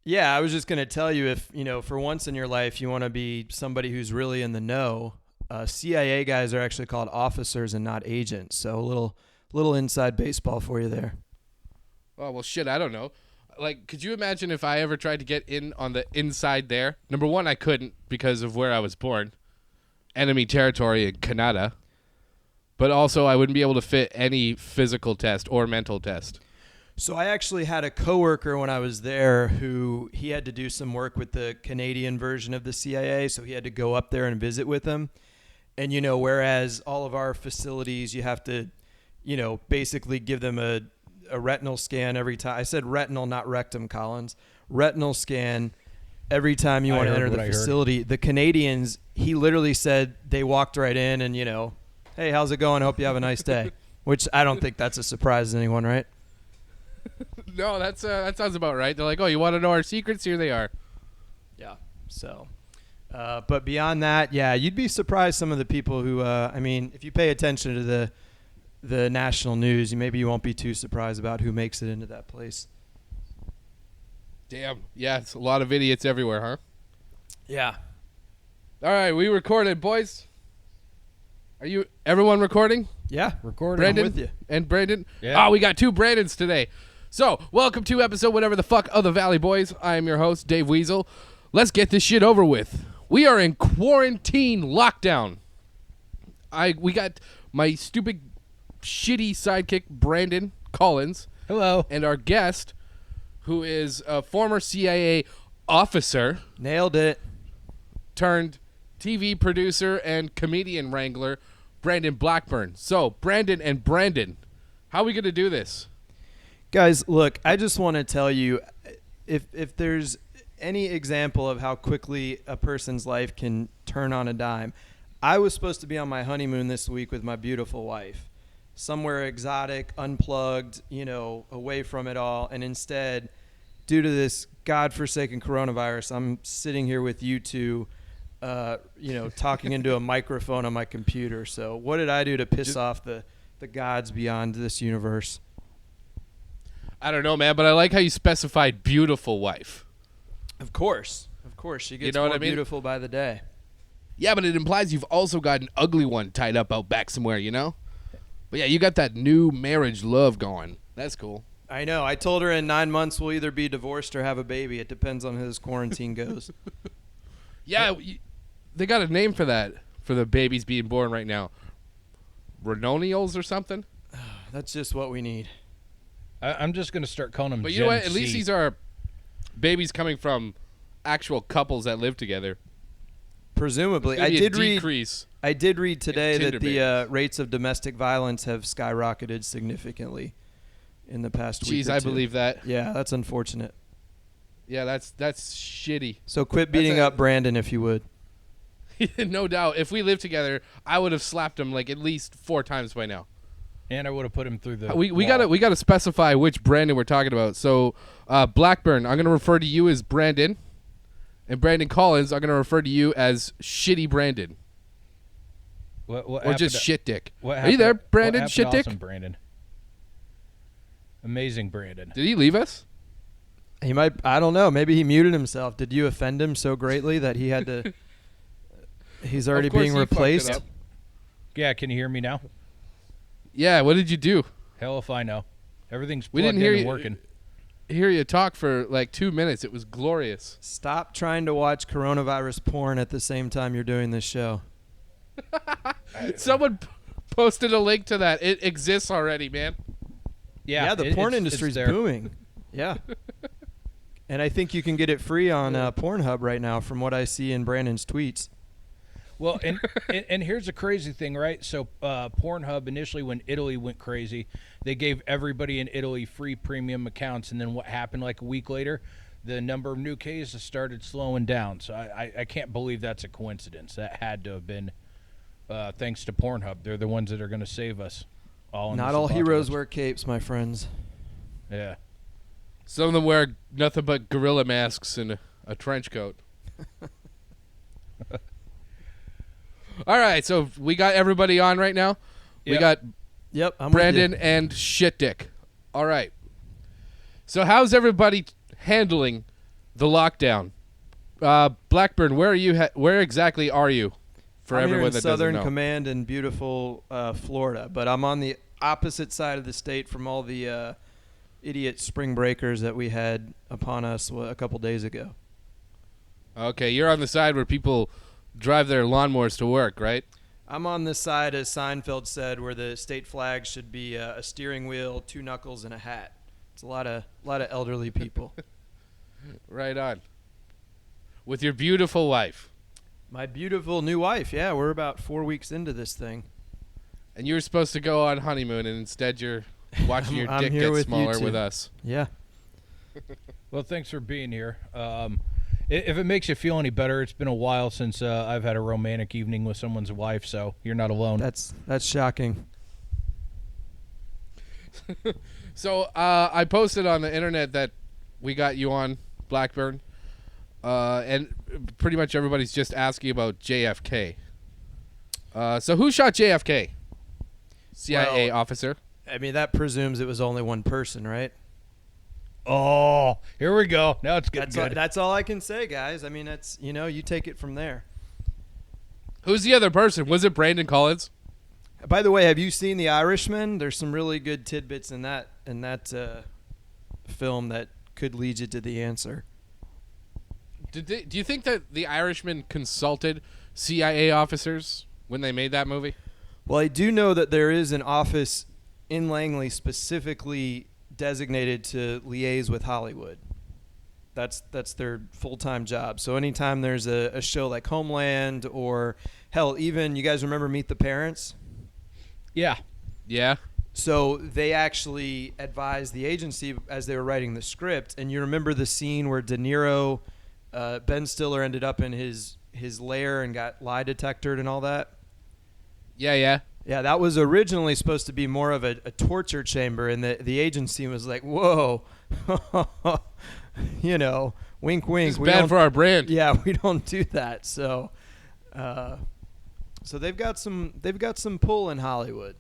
Yeah, I was just going to tell you if, for once in your life you want to be somebody who's really in the know, CIA guys are actually called officers and not agents. So a little inside baseball for you there. Oh, well, shit, I don't know. Like, could you imagine if I ever tried to get in on the inside there? Number one, I couldn't because of where I was born. Enemy territory in Canada. But also, I wouldn't be able to fit any physical test or mental test. So I actually had a coworker when I was there who he had to do some work with the Canadian version of the CIA, so he had to go up there and visit with them. And, whereas all of our facilities, you have to, basically give them a retinal scan every time. I said retinal, not rectum, Collins. Retinal scan every time you want to enter the facility. The Canadians, he literally said they walked right in and, hey, how's it going? Hope you have a nice day. Which I don't think that's a surprise to anyone, right? No, that sounds about right. They're like, oh, you want to know our secrets? Here they are. Yeah. So, but beyond that, yeah, you'd be surprised some of the people who, if you pay attention to the national news, maybe you won't be too surprised about who makes it into that place. Damn. Yeah, it's a lot of idiots everywhere, huh? Yeah. All right, we recorded, boys. Are you everyone recording? Yeah, recording. Brandon I'm with you. and Brandon? Yeah. Oh, we got two Brandons today. So, welcome to episode whatever the fuck of the Valley Boys. I am your host, Dave Weasel. Let's get this shit over with. We are in quarantine lockdown. We got my stupid, shitty sidekick, Brandon Collins. Hello. And our guest, who is a former CIA officer. Nailed it. Turned TV producer and comedian wrangler, Brandon Blackburn. So, Brandon and Brandon, how are we going to do this? Guys, look, I just want to tell you, if there's any example of how quickly a person's life can turn on a dime, I was supposed to be on my honeymoon this week with my beautiful wife, somewhere exotic, unplugged, away from it all, and instead, due to this godforsaken coronavirus, I'm sitting here with you two, talking into a microphone on my computer. So what did I do to piss off the gods beyond this universe? I don't know, man, but I like how you specified beautiful wife. Of course. She gets more beautiful by the day. Yeah, but it implies you've also got an ugly one tied up out back somewhere, But yeah, you got that new marriage love going. That's cool. I know. I told her in 9 months we'll either be divorced or have a baby. It depends on how this quarantine goes. Yeah, they got a name for that, for the babies being born right now. Renonials or something? That's just what we need. I'm just going to start calling them But Gen you know what? At C. least these are babies coming from actual couples that live together. Presumably. I did read today that the rates of domestic violence have skyrocketed significantly in the past week. Jeez, I believe that. Yeah, that's unfortunate. Yeah, that's shitty. So quit beating up Brandon if you would. No doubt. If we lived together, I would have slapped him like at least 4 times by now. And I would have put him through the we gotta specify which Brandon we're talking about. So Blackburn, I'm gonna refer to you as Brandon, and Brandon Collins, I'm gonna refer to you as Shitty Brandon. What or just Shit Dick. Are you there, Brandon? Shit Dick? Awesome, Brandon. Amazing, Brandon. Did he leave us? He might. I don't know. Maybe he muted himself. Did you offend him so greatly that he had to? He's already being replaced. Yeah, can you hear me now? Yeah. What did you do? Hell if I know. Everything's we plugged didn't hear in and you, working. Hear you talk for like 2 minutes. It was glorious. Stop trying to watch coronavirus porn at the same time you're doing this show. Someone posted a link to that. It exists already, man. Yeah, the porn industry's booming. Yeah. And I think you can get it free on Pornhub right now from what I see in Brandon's tweets. Well, and here's the crazy thing, right? So Pornhub, initially when Italy went crazy, they gave everybody in Italy free premium accounts. And then what happened like a week later? The number of new cases started slowing down. So I can't believe that's a coincidence. That had to have been thanks to Pornhub. They're the ones that are going to save us. Not all heroes wear capes, my friends. Yeah. Some of them wear nothing but gorilla masks and a trench coat. All right, so we got everybody on right now. Yep. We got I'm Brandon and Shit Dick. All right. So how's everybody handling the lockdown. Blackburn, where are you? Where exactly are you? For I'm everyone here in that Southern doesn't know. Command in beautiful Florida, but I'm on the opposite side of the state from all the idiot spring breakers that we had upon us a couple days ago. Okay, you're on the side where people drive their lawnmowers to work, right? I'm on the side, as Seinfeld said, where the state flag should be a steering wheel, 2 knuckles, and a hat. It's a lot of elderly people. Right on. With your beautiful wife. My beautiful new wife. Yeah, we're about 4 weeks into this thing. And you were supposed to go on honeymoon, and instead you're watching your I'm dick here get with you smaller two. with us. Yeah. Well, thanks for being here. If it makes you feel any better, it's been a while since I've had a romantic evening with someone's wife, so you're not alone. That's shocking. So I posted on the internet that we got you on, Blackburn, and pretty much everybody's just asking about JFK. So who shot JFK? CIA Well, officer. I mean, that presumes it was only one person, right? Oh, here we go. Now it's getting good. That's all I can say, guys. I mean, that's, you take it from there. Who's the other person? Was it Brandon Collins? By the way, have you seen The Irishman? There's some really good tidbits in that film that could lead you to the answer. Do you think that the Irishman consulted CIA officers when they made that movie? Well, I do know that there is an office in Langley specifically designated to liaise with Hollywood. That's their full-time job. So anytime there's a show like Homeland, or hell, even, you guys remember Meet the Parents? Yeah. Yeah. So they actually advised the agency as they were writing the script. And you remember the scene where De Niro, Ben Stiller, ended up in his lair and got lie detectored and all that? Yeah. Yeah, that was originally supposed to be more of a torture chamber, and the agency was like, whoa, wink, wink. It's bad for our brand. Yeah, we don't do that. So they've got some pull in Hollywood.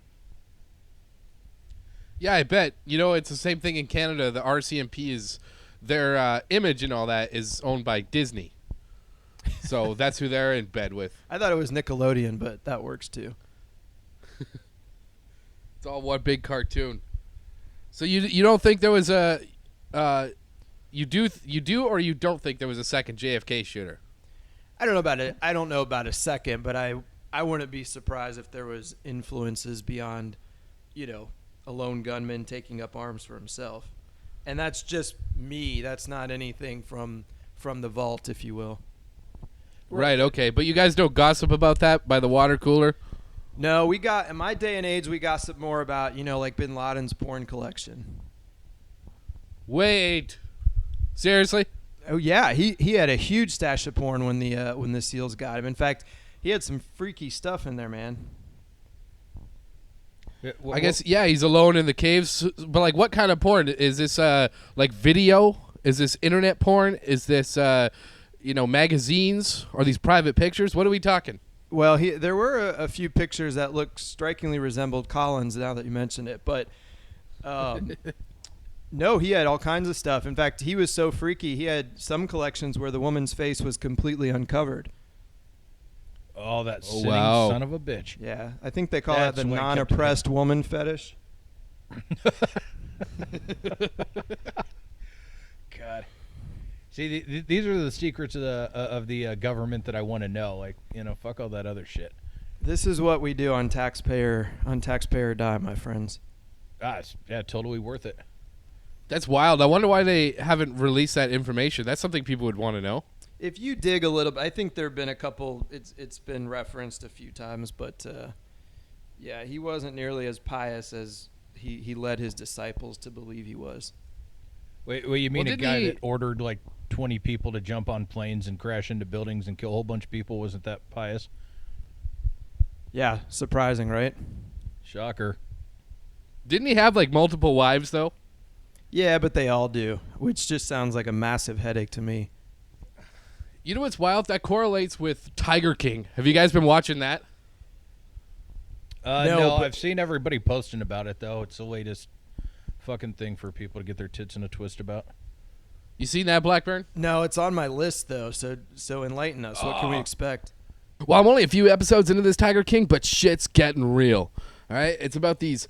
Yeah, I bet. It's the same thing in Canada. The RCMP is their image and all that is owned by Disney. So that's who they're in bed with. I thought it was Nickelodeon, but that works too. It's all one big cartoon. So you don't think there was a you do or you don't think there was a second JFK shooter? I don't know about it. I don't know about a second, but I wouldn't be surprised if there was influences beyond, a lone gunman taking up arms for himself. And that's just me. That's not anything from the vault, if you will. Right, okay. But you guys don't gossip about that by the water cooler? No, in my day and age, we gossip more about, like Bin Laden's porn collection. Wait. Seriously? Oh yeah, he had a huge stash of porn when the SEALs got him. In fact, he had some freaky stuff in there, man. I guess, yeah, he's alone in the caves. But, like, what kind of porn? Is this, video? Is this internet porn? Is this, magazines? Are these private pictures? What are we talking? Well, there were a few pictures that looked strikingly resembled Collins, now that you mention it. But, no, he had all kinds of stuff. In fact, he was so freaky, he had some collections where the woman's face was completely uncovered. Oh, that sinning wow. son of a bitch. Yeah, I think they call That's that the what kept non-oppressed woman fetish. God. See, these are the secrets of the government that I want to know. Like, fuck all that other shit. This is what we do on taxpayer dime, my friends. It's totally worth it. That's wild. I wonder why they haven't released that information. That's something people would want to know. If you dig a little bit, I think there have been a couple. It's been referenced a few times, but yeah, he wasn't nearly as pious as he led his disciples to believe he was. Wait, you mean Well, a guy he- that ordered like 20 people to jump on planes and crash into buildings and kill a whole bunch of people wasn't that pious? Yeah, surprising, right? Shocker. Didn't he have, like, multiple wives, though? Yeah, but they all do, which just sounds like a massive headache to me. You know what's wild? That correlates with Tiger King. Have you guys been watching that? No, but- I've seen everybody posting about it, though. It's the latest fucking thing for people to get their tits in a twist about. You seen that, Blackburn? No, it's on my list though. So enlighten us. What can we expect? Well, I'm only a few episodes into this Tiger King, but shit's getting real. All right? It's about these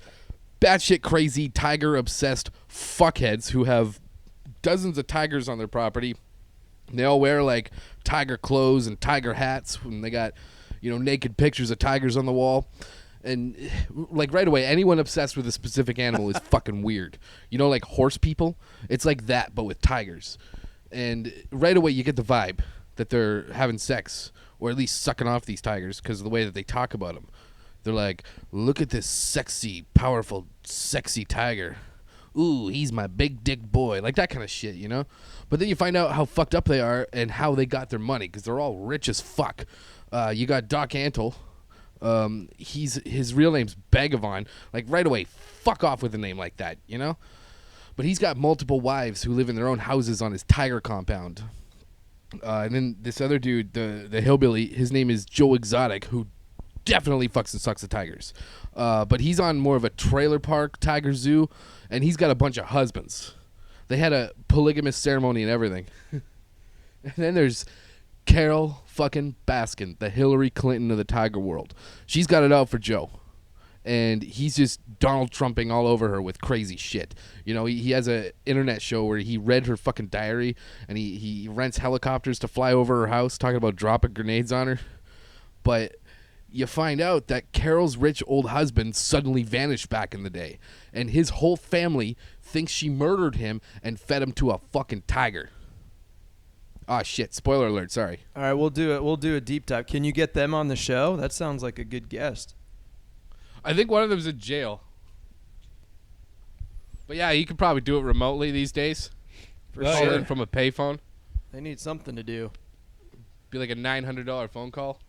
batshit crazy tiger-obsessed fuckheads who have dozens of tigers on their property. They all wear, like, tiger clothes and tiger hats, and they got, naked pictures of tigers on the wall. And, like, right away, anyone obsessed with a specific animal is fucking weird. Like horse people? It's like that, but with tigers. And right away, you get the vibe that they're having sex, or at least sucking off these tigers because of the way that they talk about them. They're like, look at this sexy, powerful, sexy tiger. Ooh, he's my big dick boy. Like that kind of shit, But then you find out how fucked up they are and how they got their money because they're all rich as fuck. You got Doc Antle. His real name's Bagavon. Like right away, fuck off with a name like that, But he's got multiple wives who live in their own houses on his tiger compound. And then this other dude, the hillbilly, his name is Joe Exotic, who definitely fucks and sucks at tigers. But he's on more of a trailer park tiger zoo, and he's got a bunch of husbands. They had a polygamous ceremony and everything. And then there's Carol fucking Baskin, the Hillary Clinton of the tiger world. She's got it out for Joe. And he's just Donald Trumping all over her with crazy shit. He has an internet show where he read her fucking diary, and he rents helicopters to fly over her house, talking about dropping grenades on her. But you find out that Carol's rich old husband suddenly vanished back in the day, and his whole family thinks she murdered him and fed him to a fucking tiger. Ah, shit. Spoiler alert. Sorry. All right, we'll do it. We'll do a deep dive. Can you get them on the show? That sounds like a good guest. I think one of them's in jail. But yeah, you could probably do it remotely these days. For Call sure. in from a payphone. They need something to do. Be like a $900 phone call.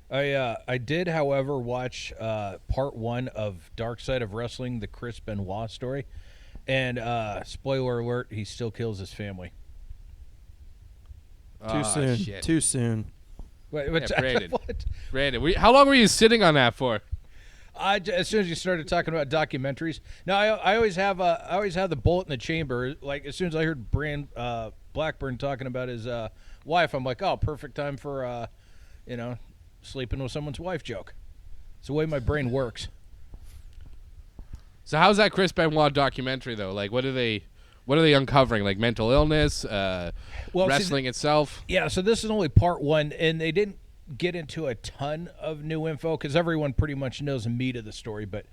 I did, however, watch part 1 of Dark Side of Wrestling, the Chris Benoit story. And spoiler alert, he still kills his family. Too soon. Shit. Too soon. Wait, Yeah, Brandon. what? Brandon, how long were you sitting on that for? As soon as you started talking about documentaries, no, I always have the bullet in the chamber. Like as soon as I heard Blackburn talking about his wife, I'm like, oh, perfect time for sleeping with someone's wife joke. It's the way my brain works. So how's that Chris Benoit documentary though? Like, what are they uncovering? Like mental illness, wrestling itself? Yeah, so this is only part 1, and they didn't get into a ton of new info because everyone pretty much knows the meat of the story. But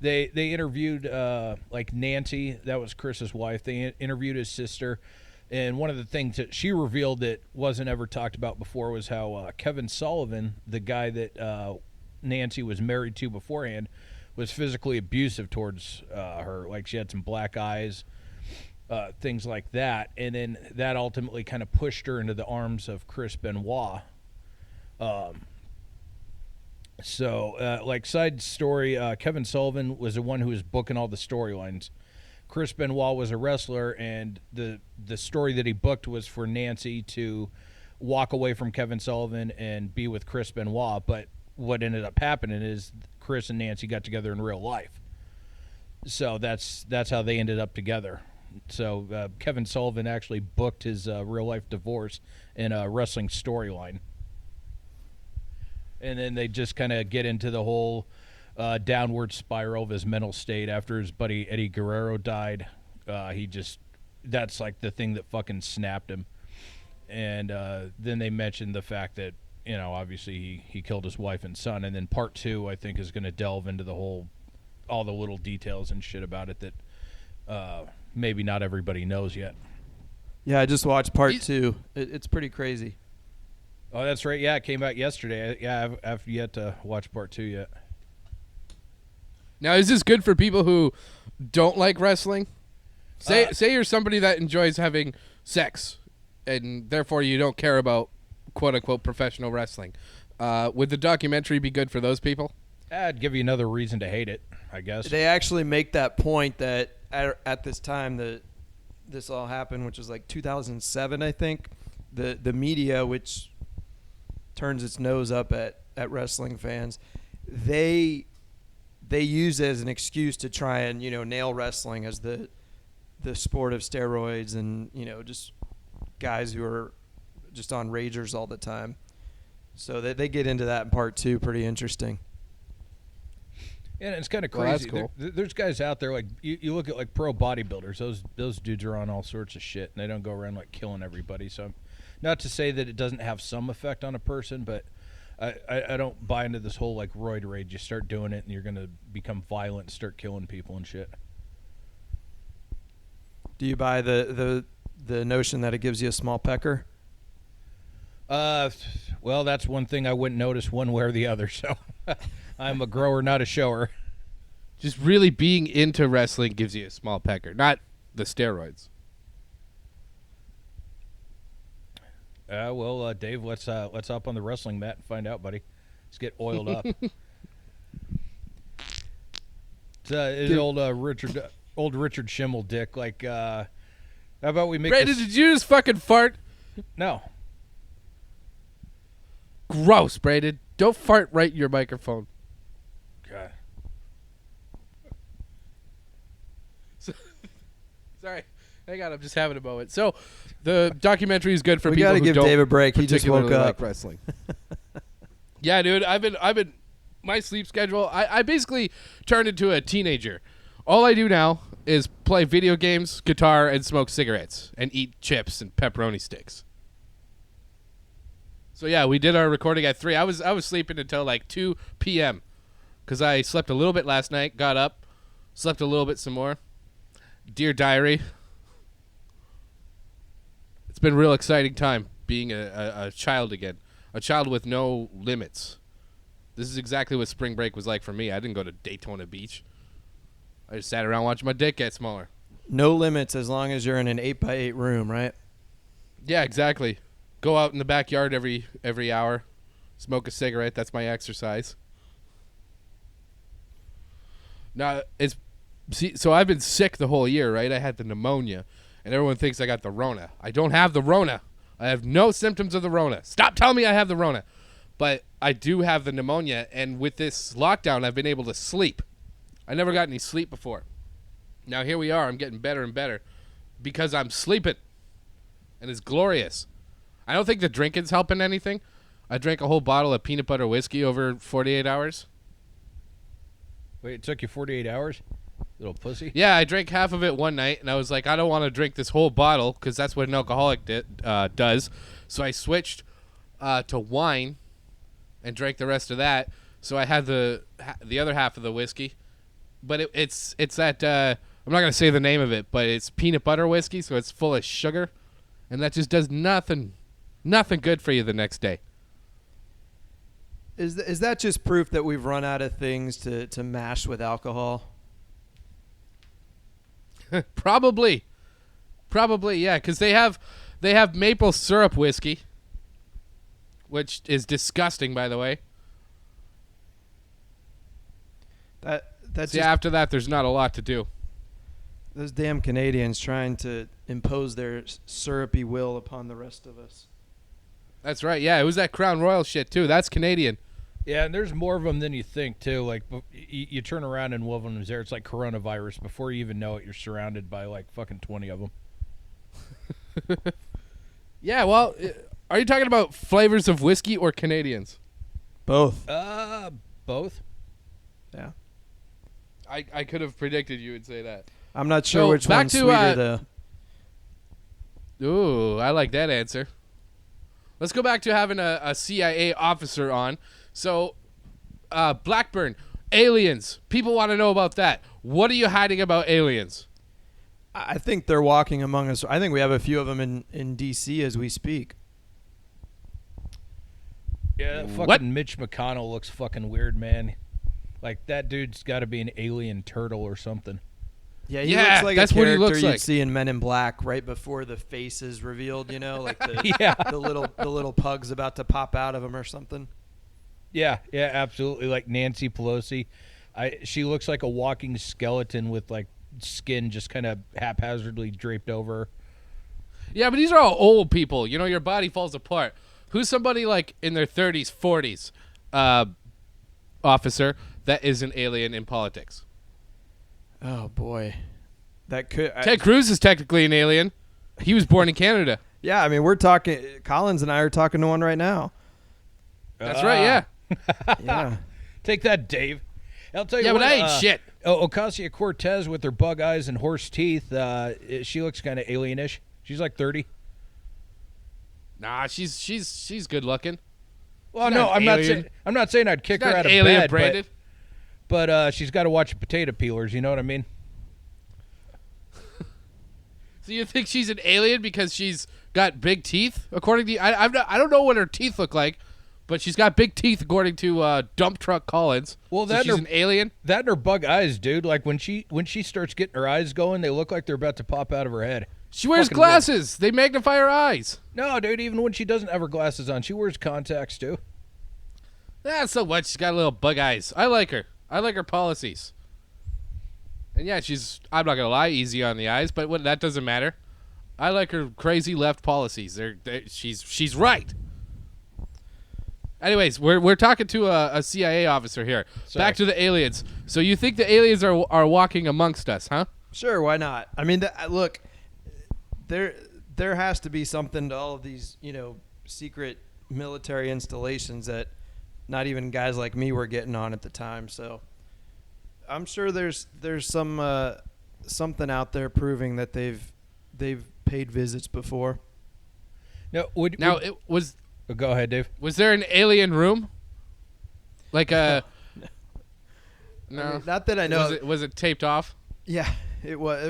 they interviewed like Nancy, that was Chris's wife. They interviewed his sister, and one of the things that she revealed that wasn't ever talked about before was how Kevin Sullivan, the guy that Nancy was married to beforehand, was physically abusive towards her. Like she had some black eyes. Things like that, and then that ultimately kind of pushed her into the arms of Chris Benoit. Like side story, Kevin Sullivan was the one who was booking all the storylines. Chris Benoit was a wrestler, and the story that he booked was for Nancy to walk away from Kevin Sullivan and be with Chris Benoit. But what ended up happening is Chris and Nancy got together in real life. So that's how they ended up together. So Kevin Sullivan actually booked his real-life divorce in a wrestling storyline. And then they just kind of get into the whole downward spiral of his mental state after his buddy Eddie Guerrero died. That's like the thing that fucking snapped him. And then they mentioned the fact that, obviously he killed his wife and son. And then part 2, I think, is going to delve into all the little details and shit about it that maybe not everybody knows yet. Yeah, I just watched part 2. It's pretty crazy. Oh, that's right. Yeah, it came out yesterday. Yeah, I've yet to watch part 2 yet. Now, is this good for people who don't like wrestling? Say you're somebody that enjoys having sex, and therefore you don't care about quote-unquote professional wrestling. Would the documentary be good for those people? I'd give you another reason to hate it, I guess. They actually make that point that at this time that this all happened, which was like 2007, I think, the media, which turns its nose up at wrestling fans, they use it as an excuse to try and nail wrestling as the the sport of steroids and, just guys who are just on ragers all the time. So they get into that in part 2. Pretty interesting. And it's kind of Well, that's crazy. cool. There's guys out there like you look at like pro bodybuilders. Those dudes are on all sorts of shit, and they don't go around like killing everybody. So, not to say that it doesn't have some effect on a person, but I don't buy into this whole like roid rage. You start doing it, and you're gonna become violent and start killing people and shit. Do you buy the notion that it gives you a small pecker? Well, that's one thing I wouldn't notice one way or the other. So, I'm a grower, not a shower. Just really being into wrestling gives you a small pecker, not the steroids. Well, Dave, let's hop on the wrestling mat and find out, buddy. Let's get oiled up. It's old Richard Schimmel dick. Like, how about we make Brandon, this? did you just fucking fart? No. Gross, Brandon. Don't fart right in your microphone. God. Sorry. Hang on, I'm just having a moment. So, the documentary is good for We people got to who give don't Dave a break. He just woke particularly up. like wrestling. Yeah, dude, I've been my sleep schedule. I basically turned into a teenager. All I do now is play video games, guitar, and smoke cigarettes, and eat chips and pepperoni sticks. So yeah, we did our recording at 3. I was sleeping until like 2 p.m. because I slept a little bit last night, got up, slept a little bit some more. Dear Diary, it's been a real exciting time being a child again, a child with no limits. This is exactly what spring break was like for me. I didn't go to Daytona Beach. I just sat around watching my dick get smaller. No limits as long as you're in an 8x8 room, right? Yeah, exactly. Go out in the backyard every hour, smoke a cigarette. That's my exercise. Now so I've been sick the whole year, right? I had the pneumonia, and everyone thinks I got the Rona. I don't have the Rona. I have no symptoms of the Rona. Stop telling me I have the Rona. But I do have the pneumonia, and with this lockdown, I've been able to sleep. I never got any sleep before. Now here we are. I'm getting better and better because I'm sleeping, and it's glorious. I don't think the drinking's helping anything. I drank a whole bottle of peanut butter whiskey over 48 hours. Wait, it took you 48 hours? Little pussy? Yeah, I drank half of it one night, and I was like, I don't want to drink this whole bottle because that's what an alcoholic does. So I switched to wine and drank the rest of that. So I had the other half of the whiskey. But it's that, I'm not going to say the name of it, but it's peanut butter whiskey, so it's full of sugar. And that just does nothing good for you the next day. Is that just proof that we've run out of things to mash with alcohol? Probably, yeah, because they have maple syrup whiskey, which is disgusting, by the way. That's See, just after that, there's not a lot to do. those damn Canadians trying to impose their syrupy will upon the rest of us. That's right. Yeah, it was that Crown Royal shit too. That's Canadian. Yeah, and there's more of them than you think, too. Like, you turn around and one of them's there. It's like coronavirus. Before you even know it, you're surrounded by, like, fucking 20 of them. Yeah, well, are you talking about flavors of whiskey or Canadians? Both. Both. Yeah. I could have predicted you would say that. I'm not sure So, which back one's to, sweeter, though. Ooh, I like that answer. Let's go back to having a CIA officer on. So, Blackburn, aliens. People want to know about that. What are you hiding about aliens? I think they're walking among us. I think we have a few of them in D.C. as we speak. Yeah, fucking What? Mitch McConnell looks fucking weird, man. Like, that dude's got to be an alien turtle or something. Yeah, he Yeah, looks like that's a what he character looks you'd like. see in Men in Black right before the face is revealed, like the Yeah. the little pug's about to pop out of him or something. Yeah, absolutely. Like Nancy Pelosi. She looks like a walking skeleton with, like, skin just kind of haphazardly draped over her. Yeah, but these are all old people. You know, your body falls apart. Who's somebody like in their 30s, 40s, officer that is an alien in politics? Oh boy, that could. Ted Cruz is technically an alien. He was born in Canada. Yeah, I mean, we're talking. Collins and I are talking to one right now. That's right, yeah. Yeah. Take that, Dave. I'll tell you Yeah, what. but I ain't shit. Ocasio-Cortez with her bug eyes and horse teeth, she looks kind of alienish. She's like 30. Nah, she's good looking. Well, She's no, not an alien. I'm not saying I'd kick She's her not out of alien bed, branded. but she's got to watch potato peelers. You know what I mean? So you think she's an alien because she's got big teeth? According to I don't know what her teeth look like, but she's got big teeth according to Dump Truck Collins. Well, so she's an alien. That and her bug eyes, dude. Like when she starts getting her eyes going, they look like they're about to pop out of her head. She wears Fucking glasses. They magnify her eyes. No, dude. Even when she doesn't have her glasses on, she wears contacts too. That's so what. She's got little bug eyes. I like her. I like her policies. And yeah, I'm not gonna lie, easy on the eyes, but that doesn't matter. I like her crazy left policies. She's right. Anyways, we're talking to a CIA officer here. Sorry. Back to the aliens. So you think the aliens are walking amongst us, huh? Sure, why not? I mean, look, there has to be something to all of these, secret military installations that not even guys like me were getting on at the time. So I'm sure there's some something out there proving that they've paid visits before. No, It was. Go ahead, Dave. Was there an alien room? Like a. No. I mean, not that I know. Was it taped off? Yeah, it was.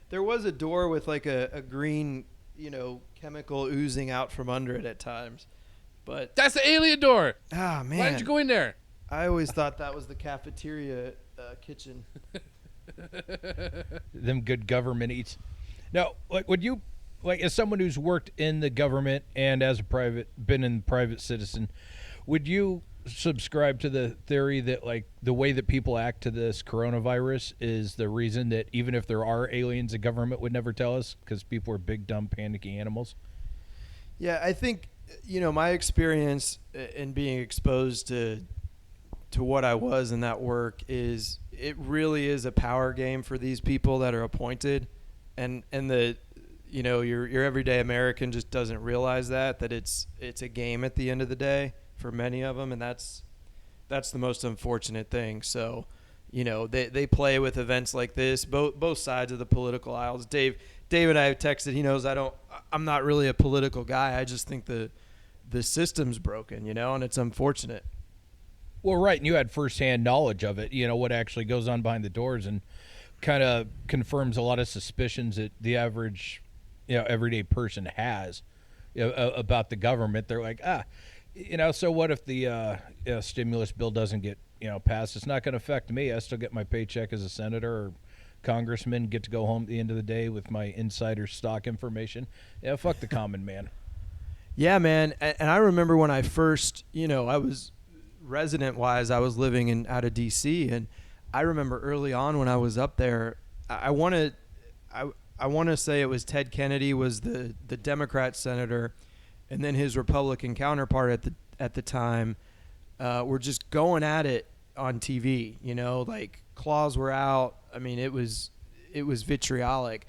There was a door with like a green, chemical oozing out from under it at times. But That's the alien door. ah man, Why did you go in there? I always thought that was the cafeteria kitchen. Them good government eats. Now, would you, as someone who's worked in the government and as been a private citizen, would you subscribe to the theory that the way that people act to this coronavirus is the reason that even if there are aliens, the government would never tell us because people are big, dumb, panicky animals? Yeah, I think my experience in being exposed to what I was in that work is it really is a power game for these people that are appointed, and the your everyday American just doesn't realize that it's a game at the end of the day for many of them, and that's the most unfortunate thing. So they play with events like this, both sides of the political aisles. Dave and I have texted. He knows I'm not really a political guy. I just think the system's broken, and it's unfortunate. Well, right, and you had firsthand knowledge of it, what actually goes on behind the doors, and kind of confirms a lot of suspicions that the average, everyday person has about the government. They're like, so what if the stimulus bill doesn't get, passed? It's not going to affect me. I still get my paycheck as a senator or congressman, get to go home at the end of the day with my insider stock information. Yeah, fuck the common man. Yeah, man, and I remember when I first, I was resident-wise, I was living out of D.C., and I remember early on when I was up there, I want to say it was Ted Kennedy was the Democrat senator, and then his Republican counterpart at the time were just going at it on TV. Like claws were out. I mean, it was vitriolic,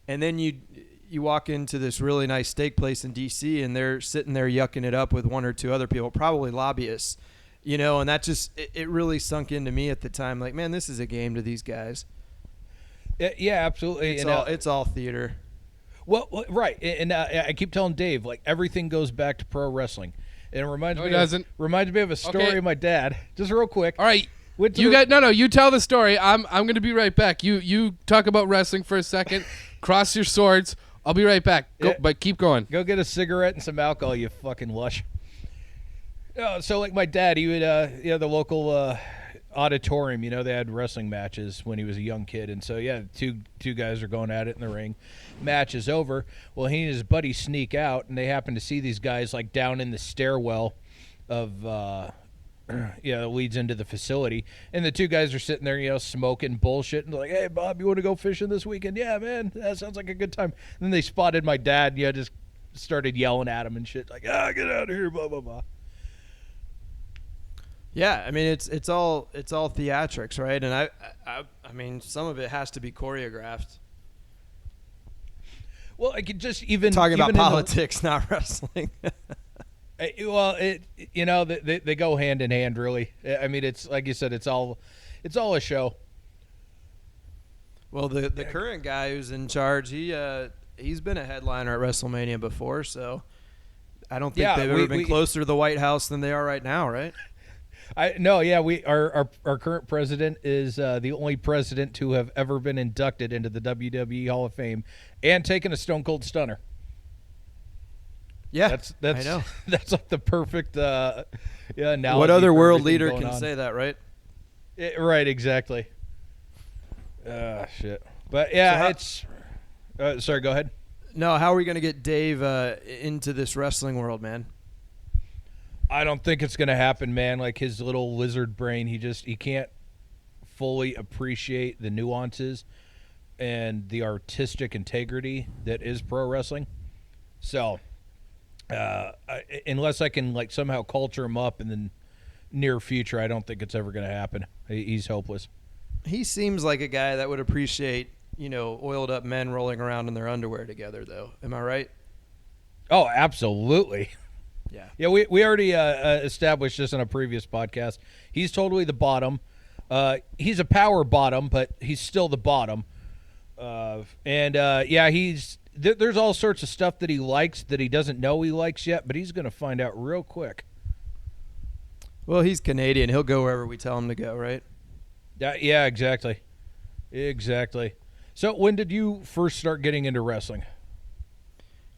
and then you walk into this really nice steak place in D.C. and they're sitting there yucking it up with one or two other people, probably lobbyists. And that just it really sunk into me at the time. Like, man, this is a game to these guys. Yeah, absolutely. It's all theater. Well, right, and I keep telling Dave, everything goes back to pro wrestling, and it reminds me of a story of my dad. Just real quick. All right, you tell the story. I'm going to be right back. You talk about wrestling for a second. Cross your swords. I'll be right back. But keep going. Go get a cigarette and some alcohol, you fucking lush. So my dad, he would, the local auditorium, they had wrestling matches when he was a young kid. And so, two guys are going at it in the ring. Match is over. Well, he and his buddy sneak out, and they happen to see these guys, down in the stairwell of, leads into the facility. And the two guys are sitting there, smoking bullshit. And they're like, hey, Bob, you want to go fishing this weekend? Yeah, man, that sounds like a good time. And then they spotted my dad, just started yelling at him and shit. Like, get out of here, blah, blah, blah. Yeah, I mean it's all theatrics, right? And I mean some of it has to be choreographed. Well, I could just even Talking even about politics, not wrestling. well, they go hand in hand, really. I mean, it's like you said, it's all a show. Well, the current guy who's in charge, he's been a headliner at WrestleMania before, so I don't think they've ever been closer to the White House than they are right now, right? Our current president is the only president to have ever been inducted into the WWE Hall of Fame and taken a Stone Cold Stunner. Yeah, that's I know. That's like the perfect analogy. What other for world everything leader going can on. say that, right? Right, exactly. Shit. But yeah, sorry, go ahead. No, how are we going to get Dave into this wrestling world, man? I don't think it's going to happen, man. Like his little lizard brain, he can't fully appreciate the nuances and the artistic integrity that is pro wrestling. So, unless I can like somehow culture him up in the near future, I don't think it's ever going to happen. He's hopeless. He seems like a guy that would appreciate, oiled up men rolling around in their underwear together, though. Am I right? Oh, absolutely. Yeah. Yeah, we already established this on a previous podcast. He's totally the bottom. He's a power bottom, but he's still the bottom. There's all sorts of stuff that he likes that he doesn't know he likes yet, but he's going to find out real quick. Well, he's Canadian. He'll go wherever we tell him to go, right? Yeah, exactly. So when did you first start getting into wrestling?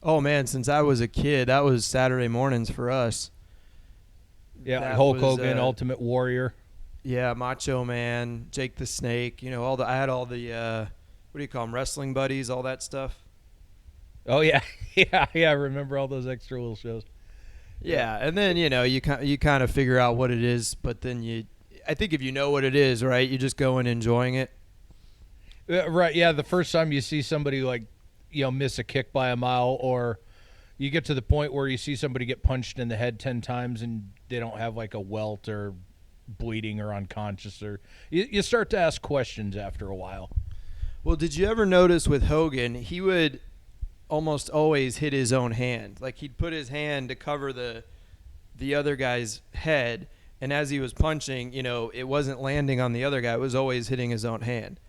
Oh, man, since I was a kid, that was Saturday mornings for us. Yeah, That Hulk was, Hogan, Ultimate Warrior. Yeah, Macho Man, Jake the Snake, I had all the, what do you call them, wrestling buddies, all that stuff. Oh, yeah. Yeah, I remember all those extra little shows. Yeah, and then, you kind of figure out what it is, but then I think if you know what it is, right, you just go in enjoying it. Right, yeah, the first time you see somebody like, miss a kick by a mile, or you get to the point where you see somebody get punched in the head 10 times and they don't have like a welt or bleeding or unconscious, or you start to ask questions after a while. Well, did you ever notice with Hogan, he would almost always hit his own hand. Like he'd put his hand to cover the other guy's head, and as he was punching, it wasn't landing on the other guy. It was always hitting his own hand.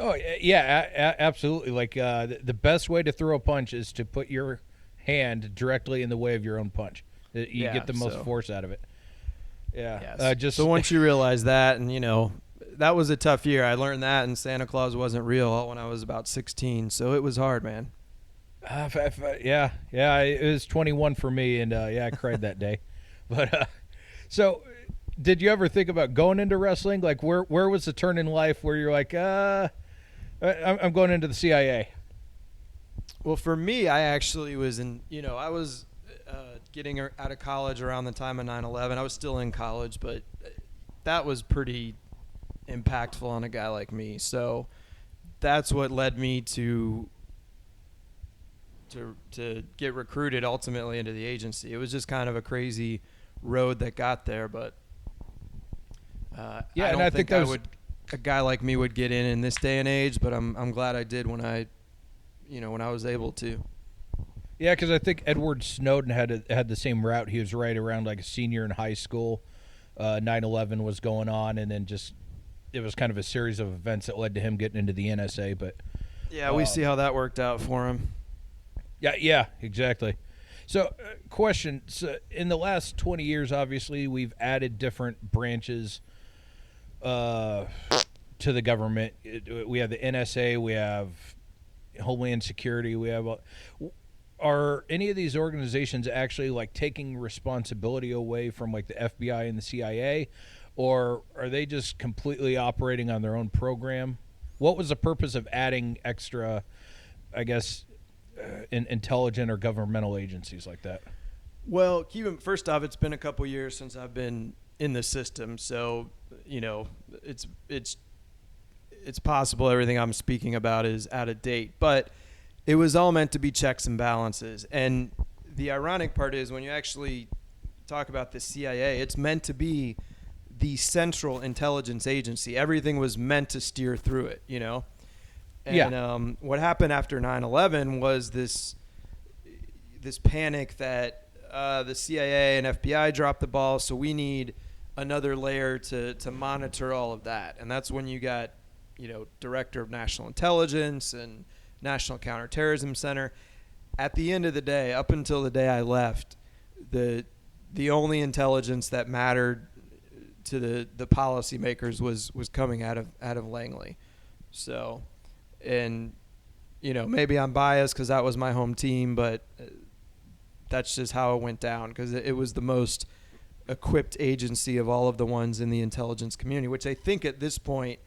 Oh, yeah, absolutely. Like the best way to throw a punch is to put your hand directly in the way of your own punch. You get the most force out of it. Yeah. Yes. So once you realize that, and that was a tough year. I learned that, and Santa Claus wasn't real when I was about 16, so it was hard, man. Yeah, it was 21 for me, and I cried that day. But so, did you ever think about going into wrestling? Like, where was the turn in life where you're like, I'm going into the CIA? Well, for me, I actually was I was getting out of college around the time of 9/11. I was still in college, but that was pretty impactful on a guy like me. So that's what led me to get recruited ultimately into the agency. It was just kind of a crazy road that got there, but I don't think a guy like me would get in this day and age, but I'm glad I did when I was able to. Yeah, because I think Edward Snowden had the same route. He was right around like a senior in high school. 9/11 was going on, and then it was kind of a series of events that led to him getting into the NSA. But yeah, we see how that worked out for him. Yeah, exactly. So, question: so in the last 20 years, obviously, we've added different branches to the government. We have the NSA, we have Homeland Security, we have. Are any of these organizations actually like taking responsibility away from like the FBI and the CIA, or are they just completely operating on their own program? What was the purpose of adding extra, I guess, intelligent or governmental agencies like that? Well, first off, it's been a couple years since I've been in the system, so it's possible everything I'm speaking about is out of date, but it was all meant to be checks and balances. And the ironic part is when you actually talk about the CIA, it's meant to be the central intelligence agency. Everything was meant to steer through it, you know? And what happened after 9/11 was this panic that the CIA and FBI dropped the ball, so we need another layer to monitor all of that. And that's when you got, you know, Director of National Intelligence and National Counterterrorism Center. At the end of the day, up until the day I left, the only intelligence that mattered to the policymakers was coming out of Langley. So, and you know, maybe I'm biased because that was my home team, but that's just how it went down, because it was the most equipped agency of all of the ones in the intelligence community, which I think at this point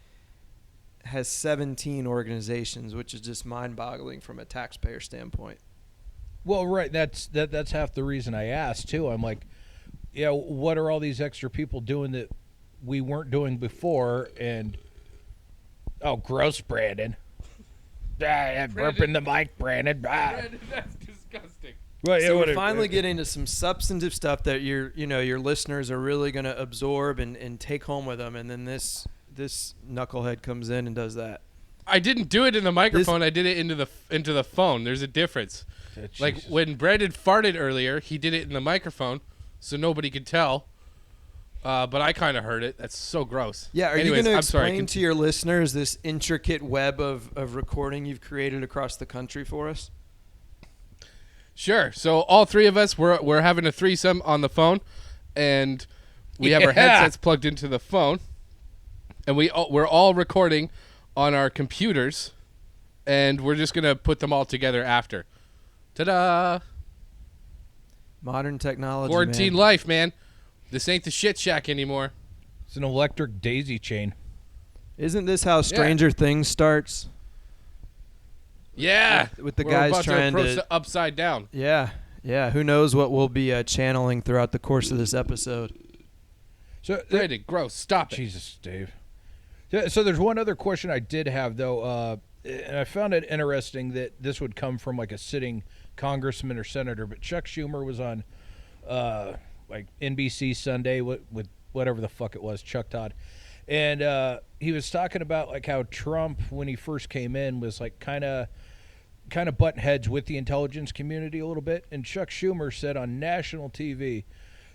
has 17 organizations, which is just mind-boggling from a taxpayer standpoint. Well, right. That's half the reason I asked too. I'm like, yeah, what are all these extra people doing that we weren't doing before? And oh, gross, Brandon. Burping the mic, Brandon. Brandon, that's disgusting. Well, So we're finally getting into some substantive stuff that your listeners are really going to absorb and take home with them, and then this knucklehead comes in and does that. I didn't do it in the microphone. I did it into the phone. There's a difference. Like when Brandon farted earlier, he did it in the microphone, so nobody could tell. But I kind of heard it. That's so gross. Yeah, are Anyways, you going to I'm sorry, explain to your listeners this intricate web of recording you've created across the country for us? Sure. So all three of us, we're having a threesome on the phone, and we have our headsets plugged into the phone, and we're all recording on our computers, and we're just going to put them all together after. Ta-da! Modern technology, Quarantine man. life, man. This ain't the shit shack anymore. It's an electric daisy chain. Isn't this how Stranger Things starts? Yeah. With the We're guys about trying approach to the upside down. Yeah. Who knows what we'll be channeling throughout the course of this episode? So, Brandon, gross. Stop it. Jesus, Dave. So there's one other question I did have, though, and I found it interesting that this would come from like a sitting congressman or senator, but Chuck Schumer was on like NBC Sunday with whatever the fuck it was, Chuck Todd, and he was talking about like how Trump, when he first came in, was like kind of butting heads with the intelligence community a little bit, and Chuck Schumer said on national TV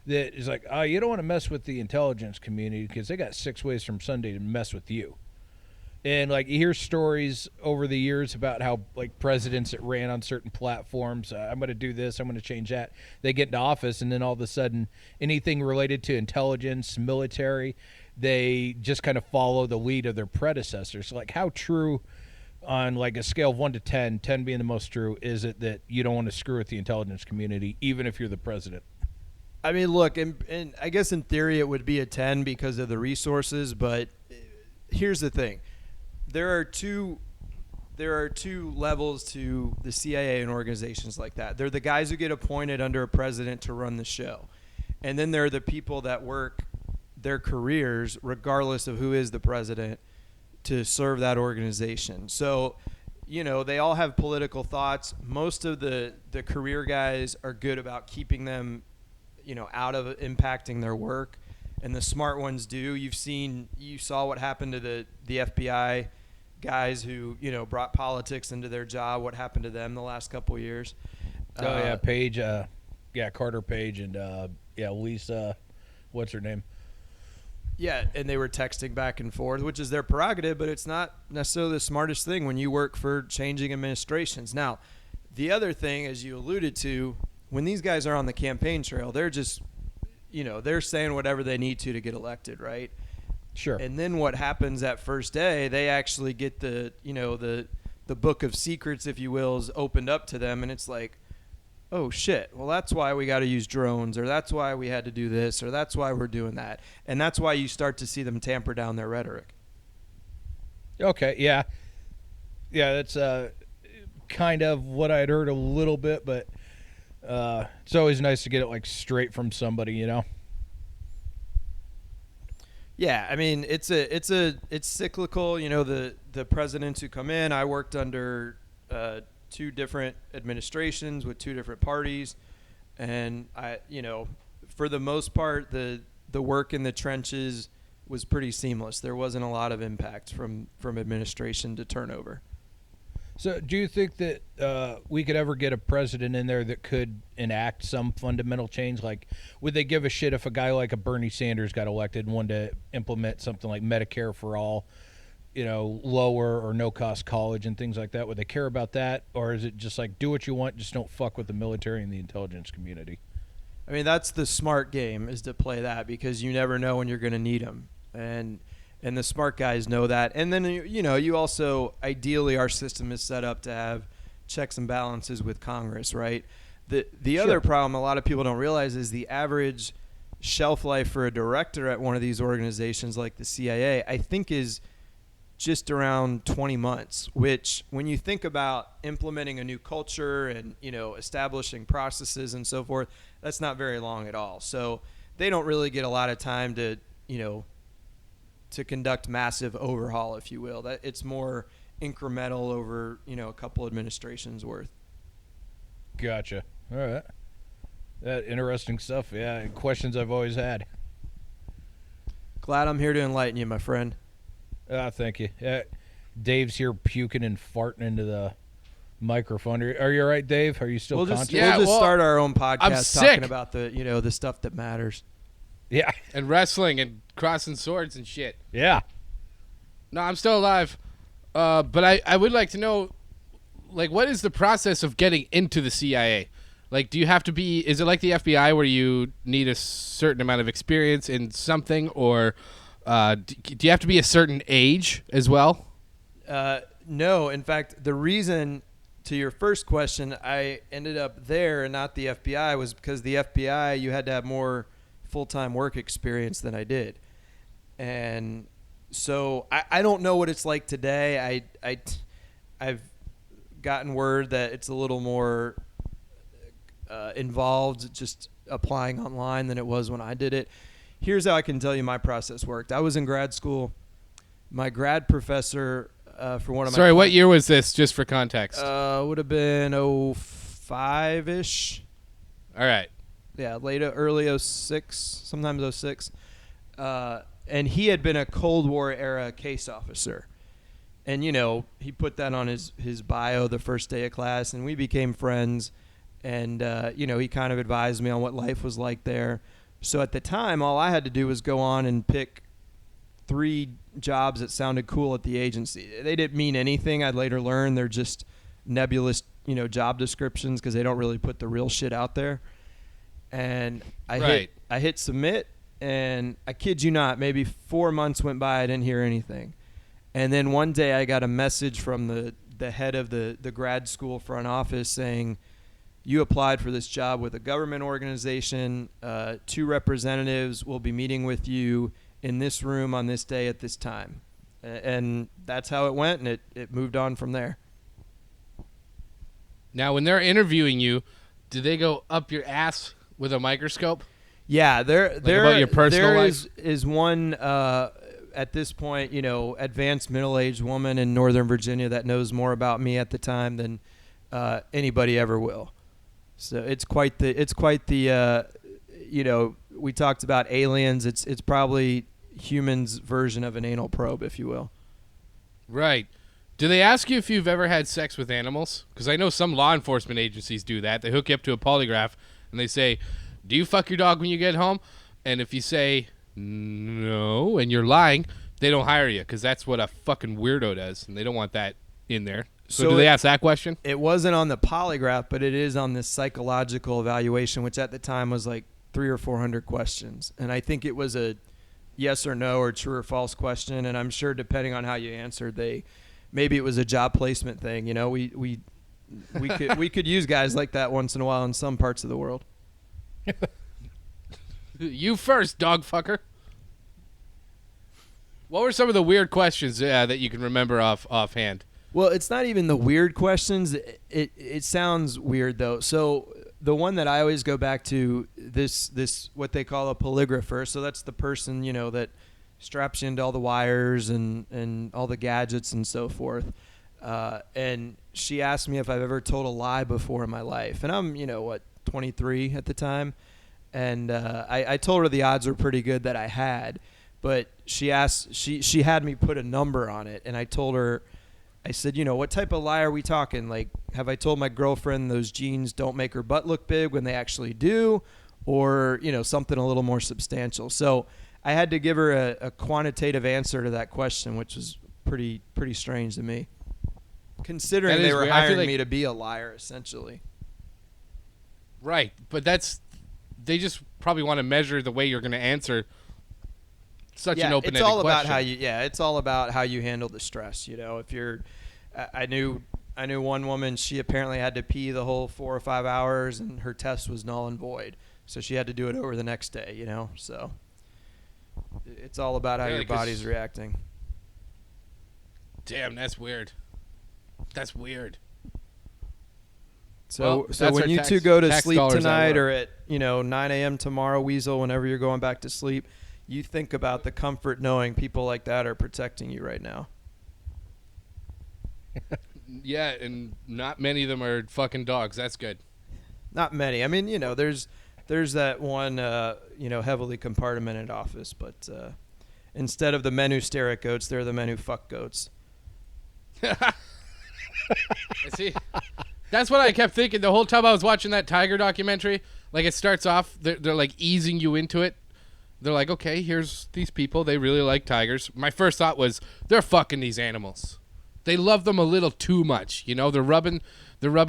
that is like, oh, you don't want to mess with the intelligence community because they got 6 ways from Sunday to mess with you. And like you hear stories over the years about how like presidents that ran on certain platforms, I'm going to do this, I'm going to change that. They get into office, and then all of a sudden, anything related to intelligence, military, they just kind of follow the lead of their predecessors. So like, how true, on like a scale of 1 to 10, 10 being the most true, is it that you don't want to screw with the intelligence community, even if you're the president? I mean, look, and I guess in theory it would be a 10 because of the resources, but here's the thing. There are two levels to the CIA and organizations like that. They're the guys who get appointed under a president to run the show. And then there are the people that work their careers, regardless of who is the president, to serve that organization. So, you know, they all have political thoughts. Most of the career guys are good about keeping them, you know, out of impacting their work. And the smart ones do. You saw what happened to the FBI guys who, you know, brought politics into their job. What happened to them the last couple of years? Page, Carter Page, and Lisa, what's her name? Yeah, and they were texting back and forth, which is their prerogative, but it's not necessarily the smartest thing when you work for changing administrations. Now, the other thing, as you alluded to, when these guys are on the campaign trail, they're just, you know, they're saying whatever they need to get elected, right? Sure. And then what happens that first day, they actually get the book of secrets, if you will, is opened up to them, and it's like, oh shit, well that's why we got to use drones, or that's why we had to do this, or that's why we're doing that. And that's why you start to see them tamper down their rhetoric. Okay, yeah. Yeah, that's kind of what I'd heard a little bit, but it's always nice to get it like straight from somebody, you know. Yeah, I mean it's cyclical. You know, the presidents who come in. I worked under 2 different administrations with 2 different parties, and I, you know, for the most part, the work in the trenches was pretty seamless. There wasn't a lot of impact from administration to turnover. So, do you think that we could ever get a president in there that could enact some fundamental change? Like, would they give a shit if a guy like a Bernie Sanders got elected and wanted to implement something like Medicare for all, lower or no-cost college and things like that? Would they care about that? Or is it just like, do what you want, just don't fuck with the military and the intelligence community? I mean, that's the smart game, is to play that, because you never know when you're going to need them. And the smart guys know that. And then, you also, ideally, our system is set up to have checks and balances with Congress, right? The Sure. other problem a lot of people don't realize is the average shelf life for a director at one of these organizations like the CIA, I think, is just around 20 months, which when you think about implementing a new culture and, establishing processes and so forth, that's not very long at all. So they don't really get a lot of time to, to conduct massive overhaul, if you will. That it's more incremental over, a couple administrations worth. Gotcha. All right. That interesting stuff. Yeah, questions I've always had. Glad I'm here to enlighten you, my friend. Thank you. Dave's here puking and farting into the microphone. Are you all right, Dave? Are you still conscious? We'll just start our own podcast sick. talking about the, the stuff that matters. Yeah. And wrestling and crossing swords and shit. Yeah. No, I'm still alive. But I would like to know, like, what is the process of getting into the CIA? Like, do you have to be, is it like the FBI where you need a certain amount of experience in something, or do you have to be a certain age as well? No. In fact, the reason, to your first question, I ended up there and not the FBI was because the FBI, you had to have more full-time work experience than I did. And so I don't know what it's like today. I've gotten word that it's a little more involved just applying online than it was when I did it. Here's how I can tell you my process worked. I was in grad school. My grad professor for one of my... Sorry, what year was this, just for context? Would have been 05-ish. All right. Yeah, early 06, sometimes 06. And he had been a Cold War era case officer. And, he put that on his bio the first day of class, and we became friends. And, he kind of advised me on what life was like there. So at the time, all I had to do was go on and pick 3 jobs that sounded cool at the agency. They didn't mean anything. I'd later learn they're just nebulous, job descriptions because they don't really put the real shit out there. And I hit submit, and I kid you not, maybe 4 months went by, I didn't hear anything. And then one day I got a message from the head of the grad school front office saying, you applied for this job with a government organization. 2 representatives will be meeting with you in this room on this day at this time. And that's how it went, and it moved on from there. Now, when they're interviewing you, do they go up your ass with a microscope? Yeah, about your personal life? is one at this point, advanced middle-aged woman in Northern Virginia that knows more about me at the time than anybody ever will. So it's quite the we talked about aliens. It's probably humans' version of an anal probe, if you will. Right. Do they ask you if you've ever had sex with animals? Because I know some law enforcement agencies do that. They hook you up to a polygraph, and they say, do you fuck your dog when you get home? And if you say no, and you're lying, they don't hire you, because that's what a fucking weirdo does, and they don't want that in there. So do they ask that question? It wasn't on the polygraph, but it is on this psychological evaluation, which at the time was like 300 or 400 questions. And I think it was a yes or no or true or false question. And I'm sure depending on how you answered, maybe it was a job placement thing. We could use guys like that once in a while in some parts of the world. You first, dog fucker. What were some of the weird questions that you can remember offhand? Well, it's not even the weird questions. It sounds weird, though. So the one that I always go back to, this what they call a polygrapher. So that's the person, that straps you into all the wires and all the gadgets and so forth. And she asked me if I've ever told a lie before in my life. And I'm, 23 at the time. And I told her the odds were pretty good that I had, but she had me put a number on it, and I told her, I said, what type of lie are we talking? Like, have I told my girlfriend those jeans don't make her butt look big when they actually do, or something a little more substantial? So I had to give her a quantitative answer to that question, which was pretty strange to me, considering they were hiring me to be a liar, essentially. Right, but they just probably want to measure the way you're going to answer such an open-ended question. It's all about it's all about how you handle the stress. If you're, I knew one woman, she apparently had to pee the whole 4 or 5 hours, and her test was null and void, so she had to do it over the next day. So it's all about how your body's reacting. Damn, that's weird. That's weird. So when you two go to sleep tonight, or at 9 a.m. tomorrow, Weasel, whenever you're going back to sleep, you think about the comfort knowing people like that are protecting you right now. Yeah, and not many of them are fucking dogs. That's good. Not many. I mean, there's that one heavily compartmented office, but instead of the men who stare at goats, they're the men who fuck goats. See, that's what I kept thinking the whole time I was watching that tiger documentary. Like, it starts off, they're like easing you into it. They're like, okay, here's these people. They really like tigers. My first thought was, they're fucking these animals. They love them a little too much. They're rubbing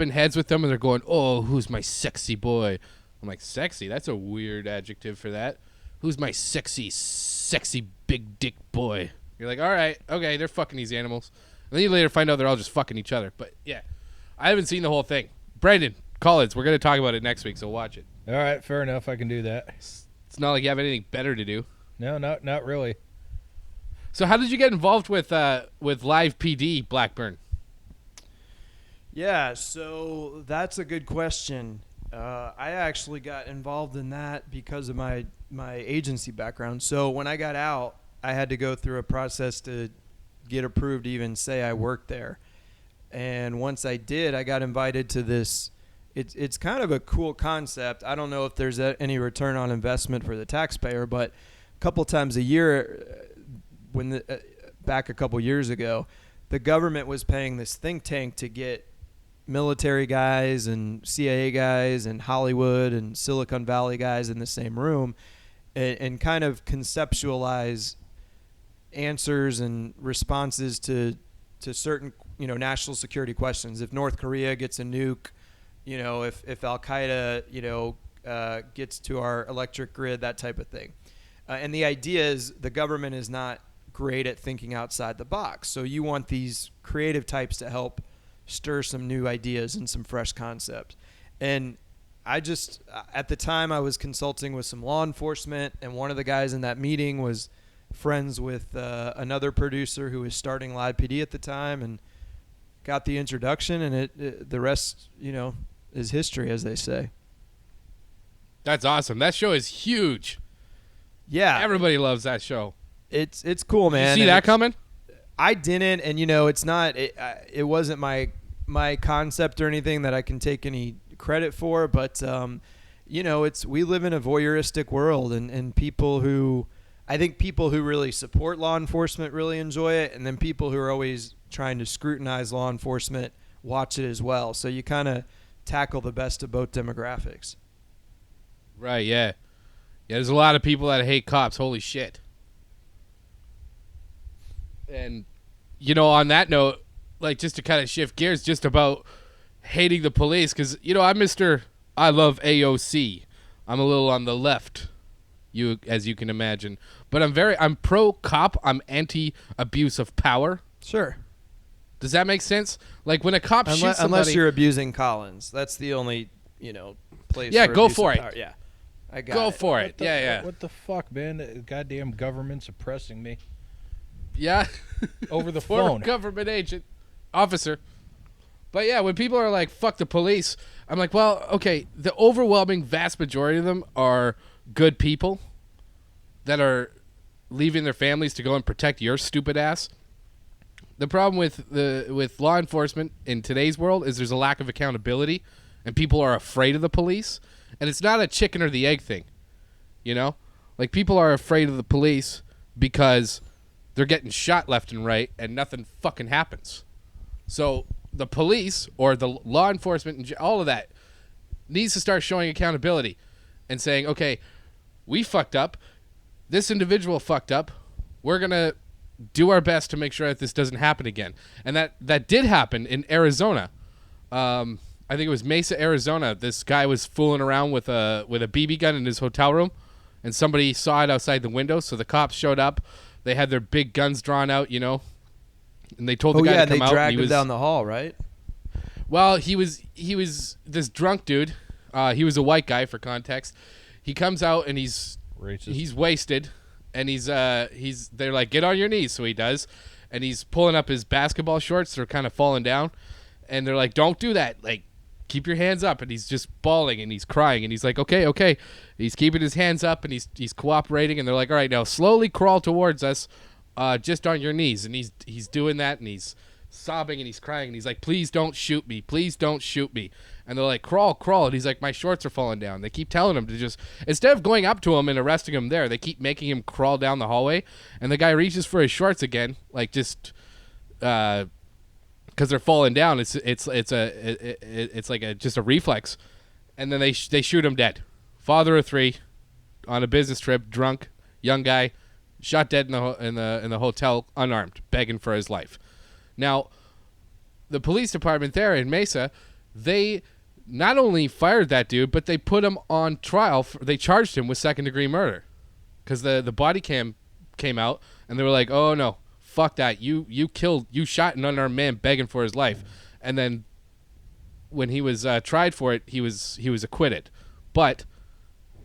heads with them, and they're going, oh, who's my sexy boy? I'm like, sexy? That's a weird adjective for that. Who's my sexy big dick boy? You're like, all right, okay, they're fucking these animals. And then you later find out they're all just fucking each other. But, yeah, I haven't seen the whole thing. Brandon, Collins, we're going to talk about it next week, so watch it. All right, fair enough. I can do that. It's not like you have anything better to do. No, not really. So how did you get involved with Live PD, Blackburn? Yeah, so that's a good question. I actually got involved in that because of my agency background. So when I got out, I had to go through a process to get approved to even say I worked there. And once I did, I got invited to this. It's kind of a cool concept. I don't know if there's any return on investment for the taxpayer, but a couple times a year, back a couple years ago, the government was paying this think tank to get military guys and CIA guys and Hollywood and Silicon Valley guys in the same room and kind of conceptualize answers and responses to certain national security questions. If North Korea gets a nuke, if Al Qaeda gets to our electric grid, that type of thing. And the idea is the government is not great at thinking outside the box, so you want these creative types to help stir some new ideas and some fresh concepts. And I just, at the time, I was consulting with some law enforcement, and one of the guys in that meeting was friends with another producer who was starting Live PD at the time, and got the introduction, and the rest, is history, as they say. That's awesome. That show is huge. Yeah, everybody loves that show. It's cool, man. Did you see that coming? I didn't, and it's not. It wasn't my concept or anything that I can take any credit for, but we live in a voyeuristic world, and I think people who really support law enforcement really enjoy it, and then people who are always trying to scrutinize law enforcement watch it as well. So you kind of tackle the best of both demographics. Right, yeah. Yeah, there's a lot of people that hate cops. Holy shit. And, on that note, like, just to kind of shift gears just about hating the police, because, I love AOC. I'm a little on the left, as you can imagine. But I'm pro-cop. I'm anti-abuse of power. Sure. Does that make sense? Like, when a cop shoots somebody... Unless you're abusing Collins. That's the only, place yeah, for go abuse for of it. power. Yeah, I got Go it. for it. Yeah. What the fuck, man? The goddamn government's oppressing me. Yeah. Over the Former phone. government agent. Officer. But yeah, when people are like, fuck the police, I'm like, well, okay, the overwhelming vast majority of them are good people that are leaving their families to go and protect your stupid ass. The problem with law enforcement in today's world is there's a lack of accountability, and people are afraid of the police. And it's not a chicken or the egg thing, you know? Like, people are afraid of the police because they're getting shot left and right and nothing fucking happens. So the police or the law enforcement and all of that needs to start showing accountability and saying, okay, we fucked up. This individual fucked up. We're going to do our best to make sure that this doesn't happen again. And that did happen in Arizona. I think it was Mesa, Arizona. This guy was fooling around with a BB gun in his hotel room, and somebody saw it outside the window. So the cops showed up. They had their big guns drawn out, you know, and they told the guy to come out. They dragged him down the hall, right? Well, he was this drunk dude. He was a white guy, for context. He comes out and he's Racist. He's wasted, and they're like, get on your knees. So he does, and he's pulling up his basketball shorts. They're kind of falling down, and they're like, don't do that. Like, keep your hands up. And he's just bawling and he's crying, and he's like, okay. He's keeping his hands up, and he's cooperating, and they're like, all right, now slowly crawl towards us, just on your knees. And he's doing that, and he's sobbing and he's crying, and he's like, please don't shoot me, please don't shoot me. And they're like, crawl, and he's like, my shorts are falling down. They keep telling him to just, instead of going up to him and arresting him there, they keep making him crawl down the hallway. And the guy reaches for his shorts again, like, just because they're falling down. It's like just a reflex. And then they shoot him dead. Father of 3, on a business trip, drunk, young guy, shot dead in the hotel, unarmed, begging for his life. Now, the police department there in Mesa, they not only fired that dude, but they put him on trial. They charged him with second-degree murder because the body cam came out, and they were like, oh, no, fuck that. You shot an unarmed man begging for his life. And then when he was tried for it, he was acquitted. But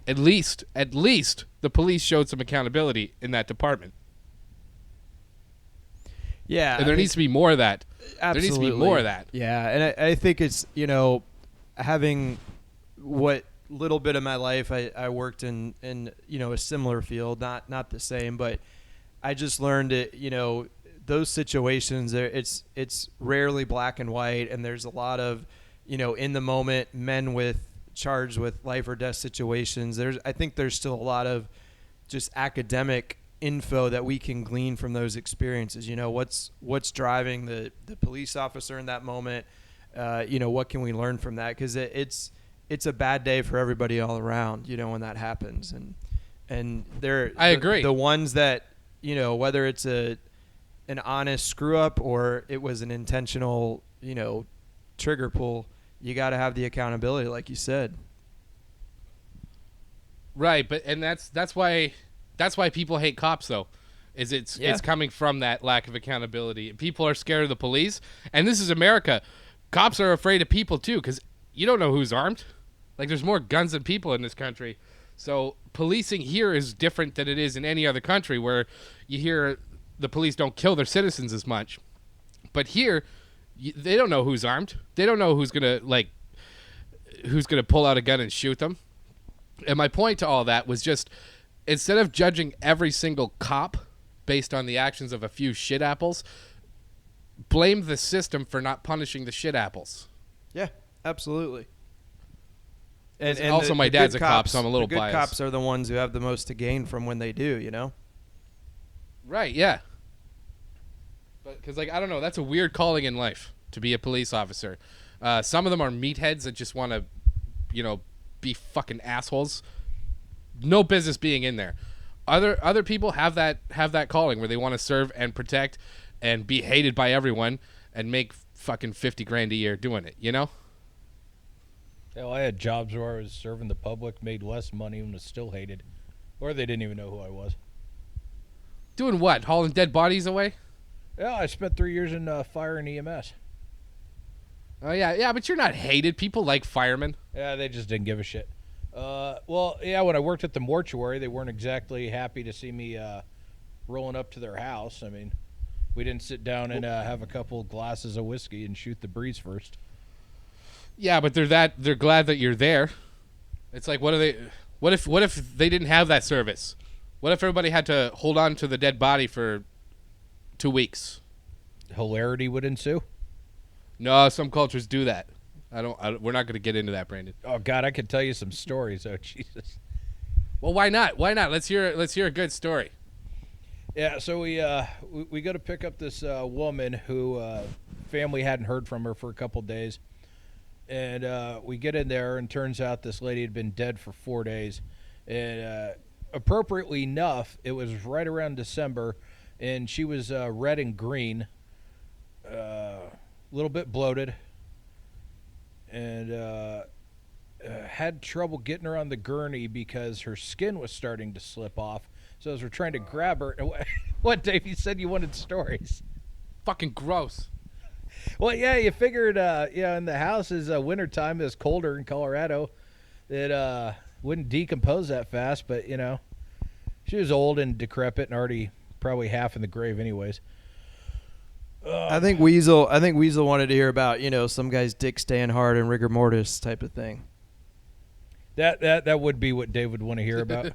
at least the police showed some accountability in that department. Yeah, and there needs to be more of that. Absolutely. There needs to be more of that. Yeah, and I think it's, having what little bit of my life I worked in a similar field, not the same, but I just learned it, those situations, it's rarely black and white, and there's a lot of, in the moment, men charged with life or death situations. I think there's still a lot of just academic info that we can glean from those experiences. What's driving the police officer in that moment? What can we learn from that? Because it's a bad day for everybody all around. When that happens, and I agree. The ones that whether it's an honest screw up or it was an intentional trigger pull, you got to have the accountability, like you said. Right, but that's why people hate cops, though, is it's coming from that lack of accountability. People are scared of the police, and this is America. Cops are afraid of people, too, because you don't know who's armed. Like, there's more guns than people in this country. So policing here is different than it is in any other country where you hear the police don't kill their citizens as much. But here, they don't know who's armed. They don't know who's gonna pull out a gun and shoot them. And my point to all that was just, instead of judging every single cop based on the actions of a few shit apples, blame the system for not punishing the shit apples. Yeah, absolutely. And also, my dad's a cop, so I'm a little biased. The good cops are the ones who have the most to gain from when they do, Right, yeah. But because, I don't know, that's a weird calling in life, to be a police officer. Some of them are meatheads that just want to, be fucking assholes. No business being in there. Other people have that calling where they want to serve and protect and be hated by everyone and make fucking $50,000 a year doing it, Hell, I had jobs where I was serving the public, made less money, and was still hated. Or they didn't even know who I was. Doing what? Hauling dead bodies away? Yeah, I spent 3 years in fire and EMS. Oh, yeah, but you're not hated. People like firemen. Yeah, they just didn't give a shit. Well, yeah, when I worked at the mortuary, they weren't exactly happy to see me rolling up to their house. I mean, we didn't sit down and have a couple glasses of whiskey and shoot the breeze first. Yeah, but they're glad that you're there. It's like, what if they didn't have that service? What if everybody had to hold on to the dead body for 2 weeks? Hilarity would ensue. No, some cultures do that. We're not going to get into that, Brandon. Oh God, I could tell you some stories. Oh Jesus. Well, why not? Why not? Let's hear a good story. Yeah, so we go to pick up this woman who family hadn't heard from her for a couple days, and we get in there, and turns out this lady had been dead for 4 days, and appropriately enough, it was right around December, and she was red and green, a little bit bloated, and had trouble getting her on the gurney because her skin was starting to slip off. So as we're trying to grab her, what, Dave? You said you wanted stories. Fucking gross. Well, yeah, you figured, in the house is wintertime, it's colder in Colorado. It wouldn't decompose that fast, but, she was old and decrepit and already probably half in the grave anyways. I think Weasel wanted to hear about, some guy's dick staying hard and rigor mortis type of thing. That would be what Dave would want to hear about.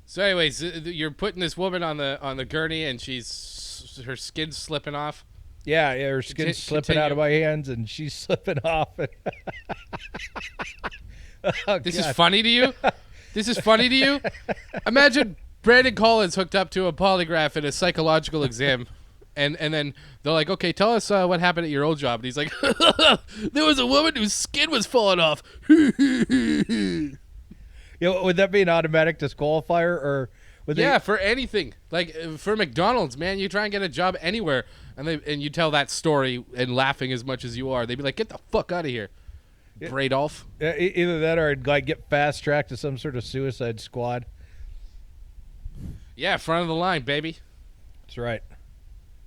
So, anyways, you're putting this woman on the gurney, and her skin's slipping off. Yeah, her skin's slipping out of my hands, and she's slipping off. This is funny to you? This is funny to you? Imagine Brandon Collins hooked up to a polygraph in a psychological exam, and then they're like, okay, tell us what happened at your old job. And he's like, there was a woman whose skin was falling off. Would that be an automatic disqualifier, or would they? Yeah, for anything. Like for McDonald's, man, you try and get a job anywhere, and you tell that story and laughing as much as you are, they'd be like, "Get the fuck out of here, Bradolph." Either that, or I'd get fast tracked to some sort of suicide squad. Yeah, front of the line, baby. That's right.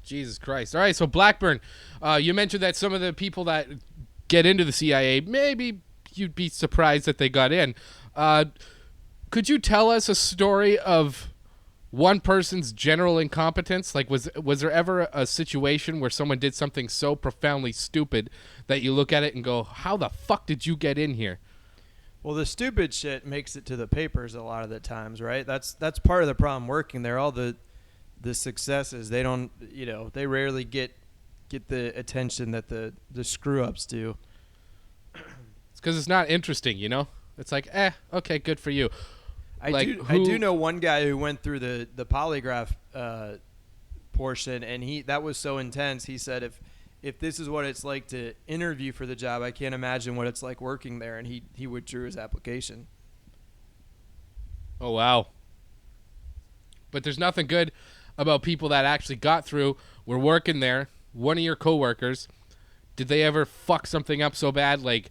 Jesus Christ! All right, so Blackburn, you mentioned that some of the people that get into the CIA, maybe you'd be surprised that they got in. Could you tell us a story of one person's general incompetence? Like, was there ever a situation where someone did something so profoundly stupid that you look at it and go, how the fuck did you get in here? Well, the stupid shit makes it to the papers a lot of the times, right? That's part of the problem working there. All the successes, they don't, they rarely get the attention that the screw-ups do. It's because it's not interesting, It's like, okay, good for you. I do know one guy who went through the polygraph portion, and that was so intense. He said, if this is what it's like to interview for the job, I can't imagine what it's like working there, and he withdrew his application. Oh, wow. But there's nothing good about people that actually got through, were working there, one of your coworkers. Did they ever fuck something up so bad, like,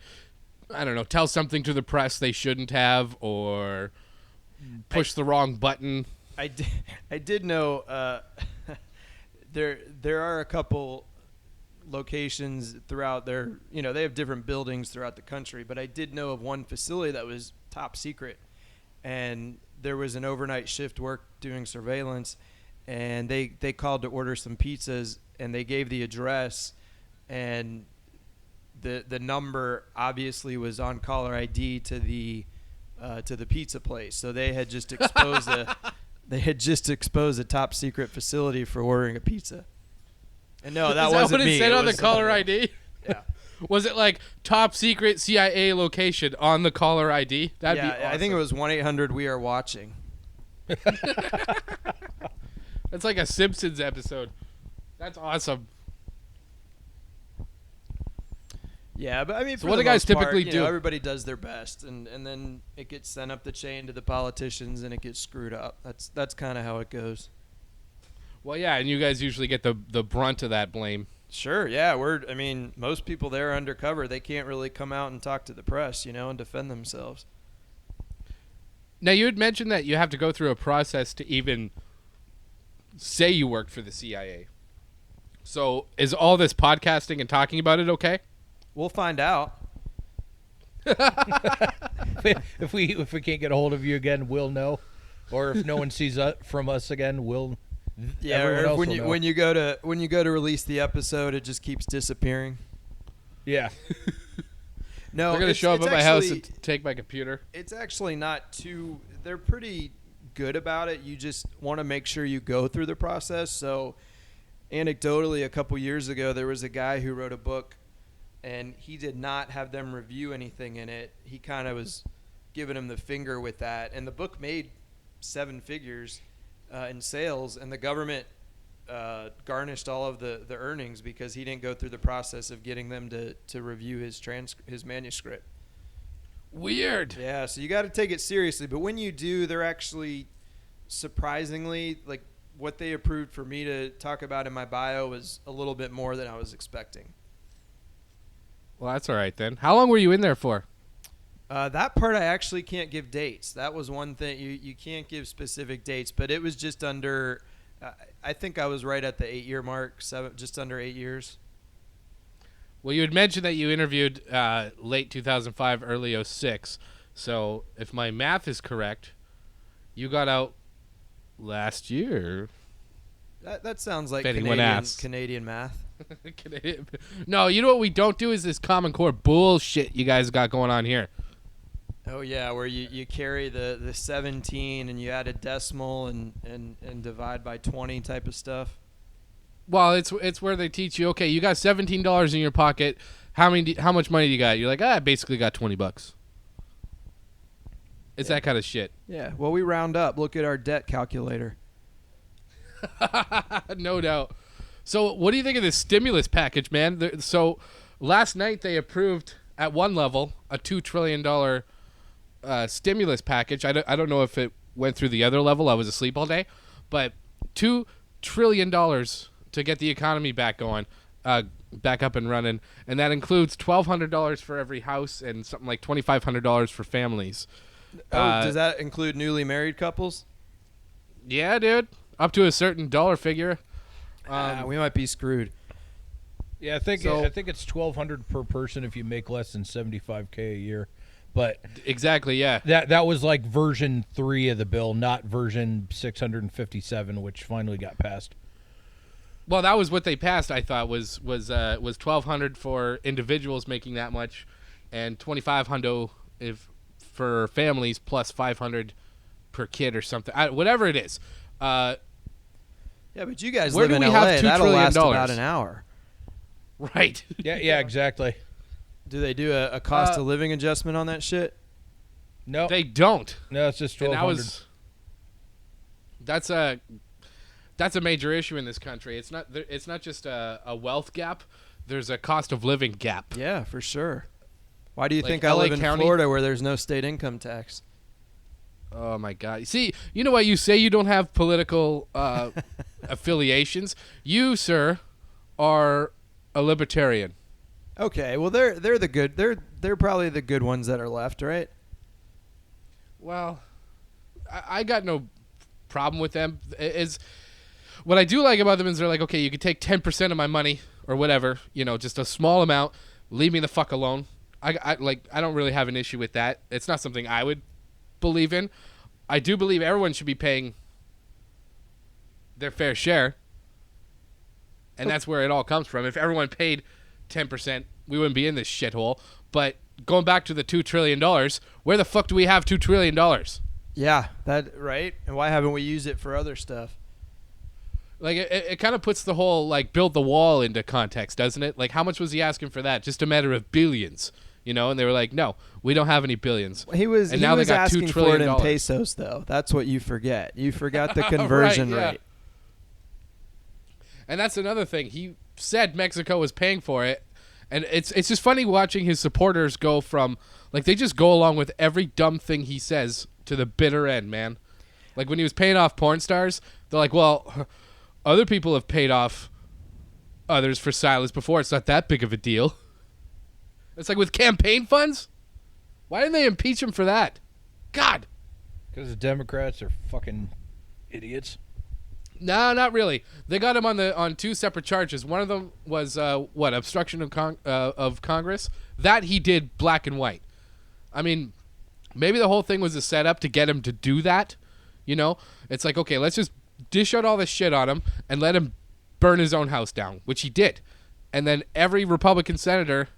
I don't know, tell something to the press they shouldn't have, or push the wrong button? I did know there are a couple locations throughout their, they have different buildings throughout the country, but I did know of one facility that was top secret, and there was an overnight shift work doing surveillance, and they called to order some pizzas, and they gave the address, and the number obviously was on caller ID to the pizza place. So they had just exposed a top secret facility for ordering a pizza. And no, that wasn't me. Is that what it said on the caller ID? Yeah. Was it like top secret CIA location on the caller ID? That'd be awesome. I think it was 1-800-WE-ARE-WATCHING. That's like a Simpsons episode. That's awesome. Yeah, but I mean, so what do guys typically do? Everybody does their best, and then it gets sent up the chain to the politicians, and it gets screwed up. That's kind of how it goes. Well, yeah, and you guys usually get the brunt of that blame. Sure, yeah. Most people there are undercover. They can't really come out and talk to the press, and defend themselves. Now, you had mentioned that you have to go through a process to even say you worked for the CIA. So is all this podcasting and talking about it okay? We'll find out. If we can't get a hold of you again, we'll know. Or if no one sees from us again, we'll. Yeah. Or when you go to release the episode, it just keeps disappearing. Yeah. No, they're gonna show up at my house and take my computer. It's actually not too. They're pretty good about it. You just want to make sure you go through the process. So, anecdotally, a couple years ago, there was a guy who wrote a book. and he did not have them review anything in it. He kind of was giving him the finger with that, and the book made 7 figures in sales, and the government garnished all of the earnings because he didn't go through the process of getting them to review his manuscript. Weird. Yeah, so you got to take it seriously, but when you do, they're actually surprisingly, like, what they approved for me to talk about in my bio was a little bit more than I was expecting. Well, that's all right then. How long were you in there for? That part I actually can't give dates. That was one thing. You can't give specific dates, but it was just under, I think I was right at the 8-year mark, just under 8 years. Well, you had mentioned that you interviewed late 2005, early 06. So if my math is correct, you got out last year. That sounds like If anyone asks. Canadian math. No, you know what we don't do is this Common Core bullshit you guys got going on here. Oh yeah, where you carry the 17 and you add a decimal and divide by 20 type of stuff. Well, it's where they teach you. Okay, you got $17 in your pocket. How much money do you got? You're like, I basically got $20. It's that kind of shit. Yeah. Well, we round up. Look at our debt calculator. No doubt. So what do you think of this stimulus package, man? So last night they approved at one level a $2 trillion stimulus package. I don't know if it went through the other level. I was asleep all day. But $2 trillion to get the economy back going, back up and running. And that includes $1,200 for every house and something like $2,500 for families. Does that include newly married couples? Yeah, dude. Up to a certain dollar figure. We might be screwed. Yeah, I think it's $1,200 per person if you make less than $75K a year. But exactly, yeah. That was like version 3 of the bill, not version 657, which finally got passed. Well, that was what they passed. I thought was $1,200 for individuals making that much, and $2,500 for families plus $500 per kid or something. Whatever it is. Yeah, but you guys Where live do in we LA. have $2 That'll trillion? last about an hour. Right. Yeah, exactly. Do they do a cost of living adjustment on that shit? No, They don't. no, it's just And $1,200. that's a major issue in this country. It's not just a wealth gap. There's a cost of living gap. Yeah, for sure. Why do you Like think I LA live in County? Florida where there's no state income tax? Oh my God! See, you know what? You say you don't have political affiliations. You, sir, are a libertarian. Okay, well they're the good. They're probably the good ones that are left, right? Well, I got no problem with them. What I do like about them is they're like, okay, you can take 10% of my money or whatever, just a small amount. Leave me the fuck alone. I don't really have an issue with that. It's not something I would believe in. I do believe everyone should be paying their fair share, and that's where it all comes from. If everyone paid 10%, we wouldn't be in this shithole. But going back to the $2 trillion, where the fuck do we have $2 trillion? Yeah, that right. And why haven't we used it for other stuff? Like, it kind of puts the whole, build the wall into context, doesn't it? Like, how much was he asking for that? Just a matter of billions, And they were like, no, we don't have any billions. He was now they got asking $2 for it trillion. in pesos, though. That's what you forget. You forgot the conversion Right, yeah. rate. And that's another thing. He said Mexico was paying for it. And it's just funny watching his supporters go from, they just go along with every dumb thing he says to the bitter end, man. Like, when he was paying off porn stars, they're like, well, other people have paid off others for silence before. It's not that big of a deal. It's like with campaign funds. Why didn't they impeach him for that? God. Because the Democrats are fucking idiots. No, not really. They got him on 2 separate charges. One of them was obstruction of Congress. That he did black and white. I mean, maybe the whole thing was a setup to get him to do that. It's like, okay, let's just dish out all this shit on him and let him burn his own house down, which he did. And then every Republican senator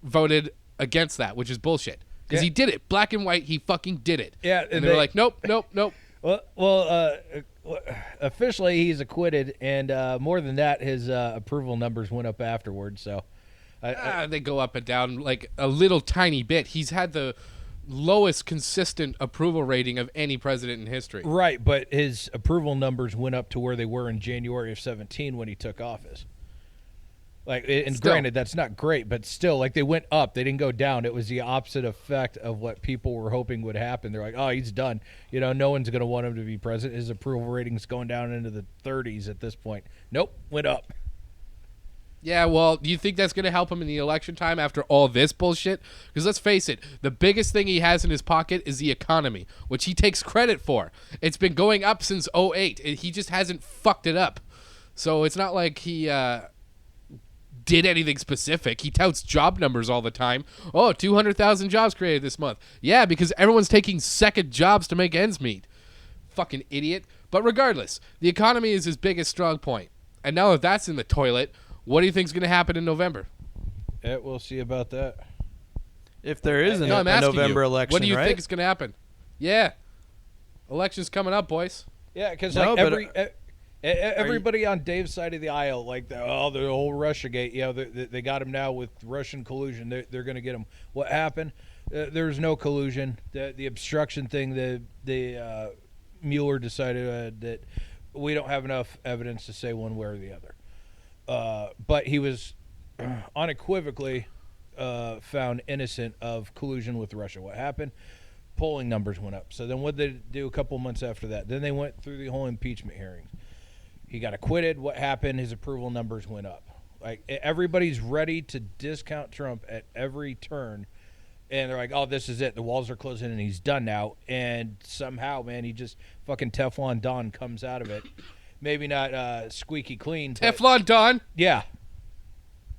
voted against that, which is bullshit. Because he did it. Black and white, he fucking did it. Yeah, and they were like, nope. Well, officially he's acquitted, and more than that, his approval numbers went up afterwards. So They go up and down like a little tiny bit. He's had the lowest consistent approval rating of any president in history. Right, but his approval numbers went up to where they were in January of 17 when he took office. Like, and Still. granted, that's not great, but still, like, they went up. They didn't go down. It was the opposite effect of what people were hoping would happen. They're like, oh, he's done. You know, no one's going to want him to be president. His approval rating's going down into the 30s at this point. Nope, went up. Yeah, well, do you think that's going to help him in the election time after all this bullshit? Because let's face it, the biggest thing he has in his pocket is the economy, which he takes credit for. It's been going up since 2008. He just hasn't fucked it up. So it's not like he did anything specific. He touts job numbers all the time. Oh, 200,000 jobs created this month. Yeah, because everyone's taking second jobs to make ends meet. Fucking idiot. But regardless, the economy is his biggest strong point. And now that that's in the toilet, what do you think is going to happen in November? Yeah, we'll see about that. If there is a I'm asking November you, election, what do you right? think is going to happen? Yeah. Election's coming up, boys. Yeah, because No, like but, everybody on Dave's side of the aisle, like the whole Russiagate, you know, they got him now with Russian collusion. They're going to get him. What happened? There's no collusion. The obstruction thing, the Mueller decided that we don't have enough evidence to say one way or the other. But he was unequivocally found innocent of collusion with Russia. What happened? Polling numbers went up. So then what did they do a couple months after that? Then they went through the whole impeachment hearings. He got acquitted. What happened? His approval numbers went up. Like, everybody's ready to discount Trump at every turn. And they're like, oh, this is it. The walls are closing and he's done now. And somehow, man, he just fucking Teflon Don comes out of it. Maybe not squeaky clean. Teflon Don? Yeah.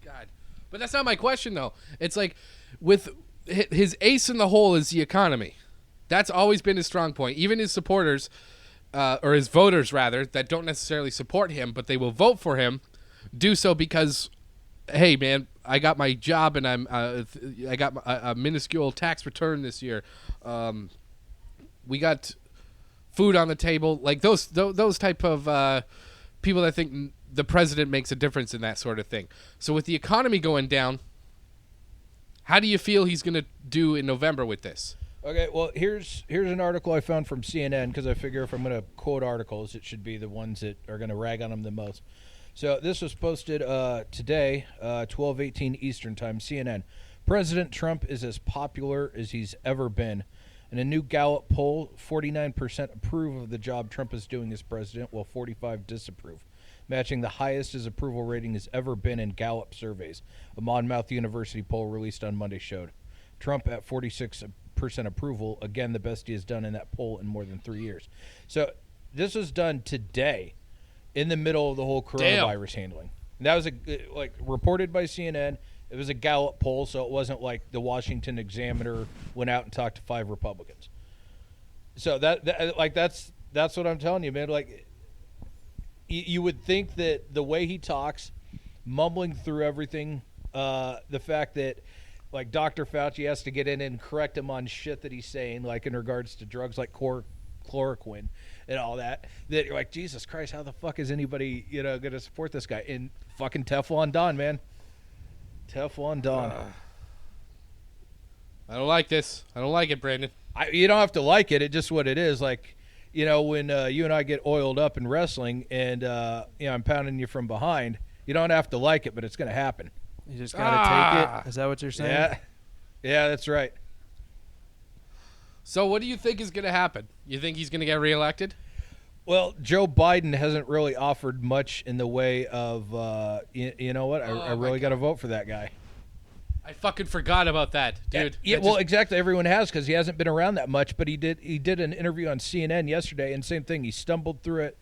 God. But that's not my question, though. It's like, with his ace in the hole is the economy. That's always been his strong point. Even his supporters, or his voters, rather, that don't necessarily support him, but they will vote for him, do so because, hey, man, I got my job and I got a minuscule tax return this year. We got food on the table, like those type of people that think the president makes a difference in that sort of thing. So with the economy going down, how do you feel he's going to do in November with this? Okay, well, here's an article I found from CNN, because I figure if I'm going to quote articles, it should be the ones that are going to rag on him the most. So this was posted today, 12:18 Eastern Time, CNN. President Trump is as popular as he's ever been. In a new Gallup poll, 49% approve of the job Trump is doing as president, while 45% disapprove, matching the highest his approval rating has ever been in Gallup surveys. A Monmouth University poll released on Monday showed Trump at 46% approval, again the best he has done in that poll in more than 3 years. So this was done today, in the middle of the whole coronavirus handling. And that was reported by CNN. It was a Gallup poll, so it wasn't like the Washington Examiner went out and talked to 5 Republicans. So that's what I'm telling you, man. Like, you would think that the way he talks, mumbling through everything, the fact that like Dr. Fauci has to get in and correct him on shit that he's saying, like in regards to drugs like chloroquine and all that you're like, Jesus Christ, how the fuck is anybody going to support this guy? And fucking Teflon Don, man. Teflon Don. I don't like this. I don't like it, Brandon. You don't have to like it. It's just what it is. Like, when you and I get oiled up in wrestling and, I'm pounding you from behind, you don't have to like it, but it's going to happen. You just got to take it? Is that what you're saying? Yeah, that's right. So what do you think is going to happen? You think he's going to get reelected? Well, Joe Biden hasn't really offered much in the way of, you know what? I really got to vote for that guy. I fucking forgot about that, dude. Yeah, well, exactly. Everyone has, because he hasn't been around that much. But he did an interview on CNN yesterday, and same thing. He stumbled through it.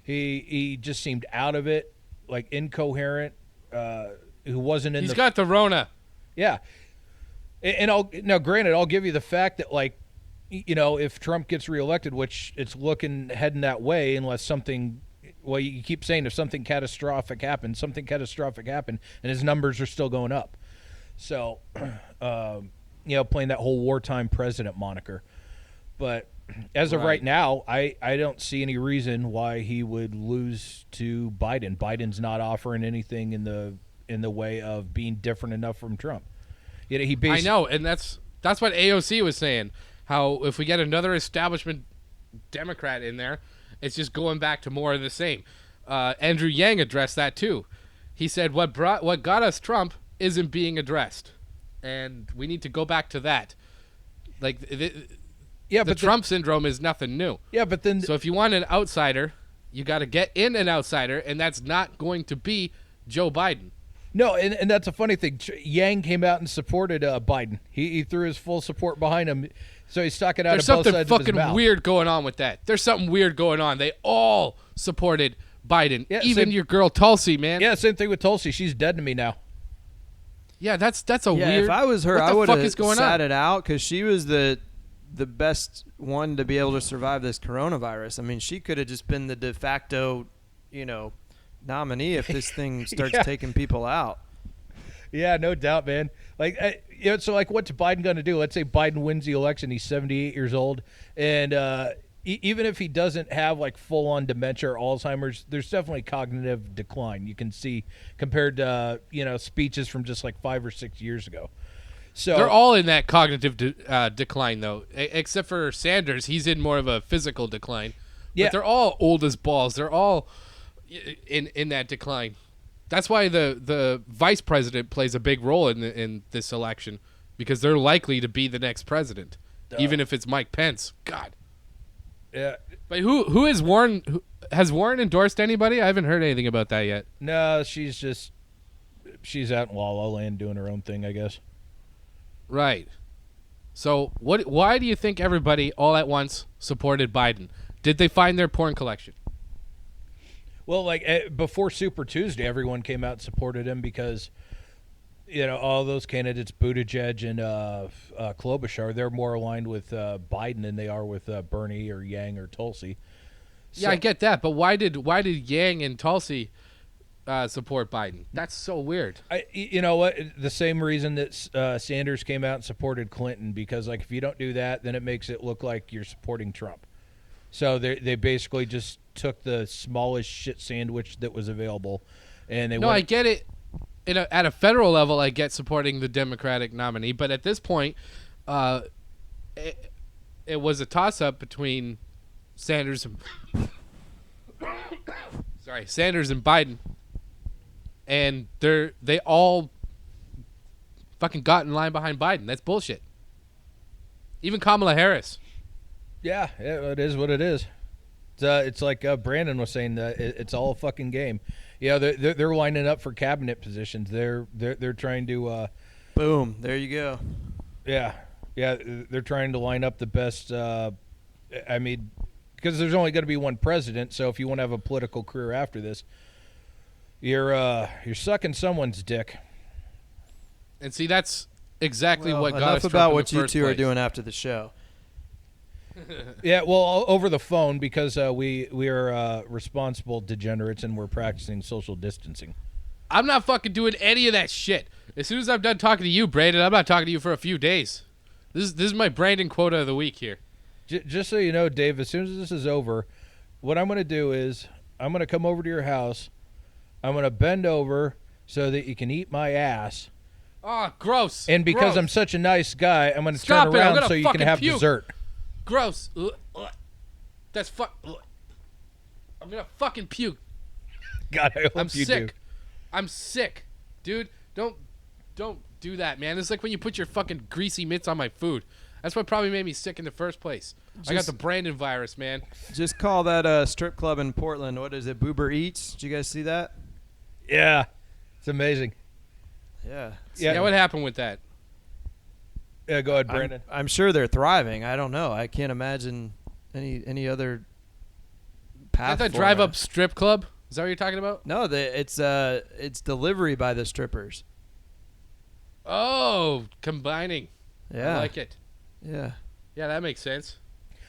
He just seemed out of it, like incoherent. Who wasn't in? He's got the Rona. Yeah, and granted, I'll give you the fact that, like, if Trump gets reelected, which it's heading that way, unless something. Well, you keep saying if something catastrophic happened, and his numbers are still going up. So, playing that whole wartime president moniker. But as of right now, I don't see any reason why he would lose to Biden. Biden's not offering anything in the in the way of being different enough from Trump. You know, I know, and that's what AOC was saying. How if we get another establishment Democrat in there, it's just going back to more of the same. Andrew Yang addressed that too. He said what got us Trump isn't being addressed, and we need to go back to that. Like the Trump syndrome is nothing new. Yeah, but then so if you want an outsider, you got to get in an outsider, and that's not going to be Joe Biden. No, and that's a funny thing. Yang came out and supported Biden. He threw his full support behind him. So he's talking out There's of both something sides of his fucking mouth. weird going on with that. There's something weird going on. They all supported Biden. Yeah, even your girl Tulsi, man. Yeah, same thing with Tulsi. She's dead to me now. Yeah, that's a Yeah, weird. if I was her, what I the would fuck have is going sat on? it out because she was the best one to be able to survive this coronavirus. I mean, she could have just been the de facto, nominee if this thing starts Yeah. taking people out. Yeah, no doubt, man. Like, so like, what's Biden going to do? Let's say Biden wins the election. He's 78 years old, and even if he doesn't have like full-on dementia or Alzheimer's, there's definitely cognitive decline. You can see compared to speeches from just like 5 or 6 years ago. So They're all in that cognitive decline, though, except for Sanders. He's in more of a physical decline. Yeah. But they're all old as balls. They're all in that decline. That's why the vice president plays a big role in this election, because they're likely to be the next president, even if it's Mike Pence. God. Yeah. But who is Warren? Has Warren endorsed anybody? I haven't heard anything about that yet. No, she's out in La La Land doing her own thing, I guess. Right. So why do you think everybody all at once supported Biden? Did they find their porn collection? Well, like before Super Tuesday, everyone came out and supported him because, all those candidates, Buttigieg and Klobuchar, they're more aligned with Biden than they are with Bernie or Yang or Tulsi. Yeah, I get that, but why did Yang and Tulsi support Biden? That's so weird. You know what? The same reason that Sanders came out and supported Clinton, because like if you don't do that, then it makes it look like you're supporting Trump. So they basically just took the smallest shit sandwich that was available, and they. No, I get it. At a federal level, I get supporting the Democratic nominee, but at this point, it was a toss-up between Sanders and Biden, and they all fucking got in line behind Biden. That's bullshit. Even Kamala Harris. Yeah, it is what it is. It's like Brandon was saying, it's all a fucking game. Yeah, they're lining up for cabinet positions. They're trying to. Boom. There you go. Yeah, they're trying to line up the best. I mean, because there's only going to be one president, so if you want to have a political career after this, you're sucking someone's dick. And see, that's exactly what got enough us Trump about in what the you first two are place. doing after the show. Yeah, well, over the phone, because we are responsible degenerates and we're practicing social distancing. I'm not fucking doing any of that shit. As soon as I'm done talking to you, Brandon, I'm not talking to you for a few days. This is my Brandon quota of the week here. Just so you know, Dave, as soon as this is over, what I'm going to do is I'm going to come over to your house. I'm going to bend over so that you can eat my ass. Oh, gross. And because Gross. I'm such a nice guy, I'm going to Stop turn it, I'm around gonna so you can fucking have puke. dessert. Gross. Ugh, ugh. That's I'm gonna fucking puke. God, I hope I'm you sick. do. I'm sick, dude. Don't do that, man. It's like when you put your fucking greasy mitts on my food. That's what probably made me sick in the first place. I got the Brandon virus, man. Just call that strip club in Portland. What is it? Boober Eats. Did you guys see that? Yeah, it's amazing. Yeah. Yeah, what happened with that? Yeah, go ahead, Brandon. I'm sure they're thriving. I don't know. I can't imagine any other path. That for drive it. up strip club? Is that what you're talking about? No, it's delivery by the strippers. Oh, combining. Yeah. I like it. Yeah. Yeah, that makes sense.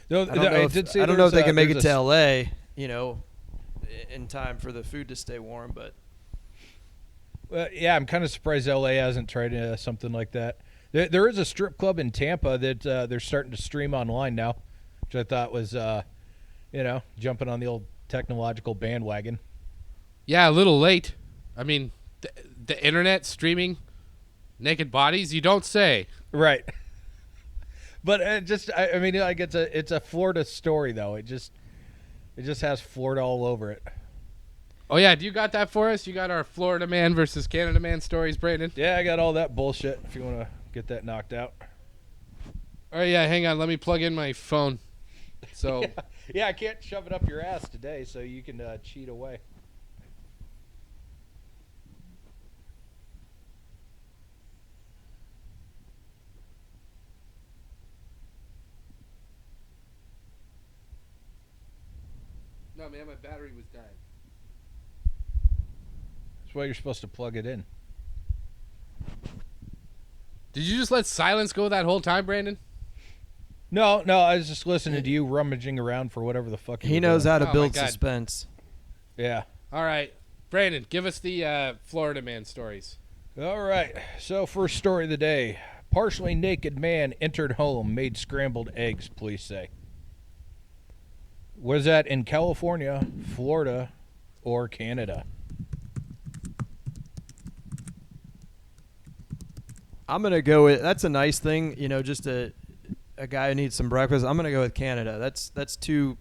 No, I don't know if, did see I don't know if they there's can make it there's to L.A. In time for the food to stay warm, but yeah, I'm kind of surprised LA hasn't tried something like that. There is a strip club in Tampa that they're starting to stream online now, which I thought was, jumping on the old technological bandwagon. Yeah, a little late. I mean, the internet streaming naked bodies? You don't say. Right. But I mean, like it's a Florida story though. It just has Florida all over it. Oh yeah, do you got that for us? You got our Florida man versus Canada man stories, Brandon? Yeah, I got all that bullshit. If you want to get that knocked out. Oh yeah, hang on. Let me plug in my phone. So yeah, I can't shove it up your ass today, so you can cheat away. no, man, my battery was dying. That's why you're supposed to plug it in. Did you just let silence go that whole time, Brandon? No, I was just listening to you rummaging around for whatever the fuck you He were knows doing. how to Oh, build my God. suspense. Yeah. All right, Brandon, give us the Florida man stories. All right. So, first story of the day. Partially naked man entered home, made scrambled eggs, police say. Was that in California, Florida, or Canada? I'm gonna go with that's a nice thing, just a guy who needs some breakfast. I'm gonna go with Canada. That's too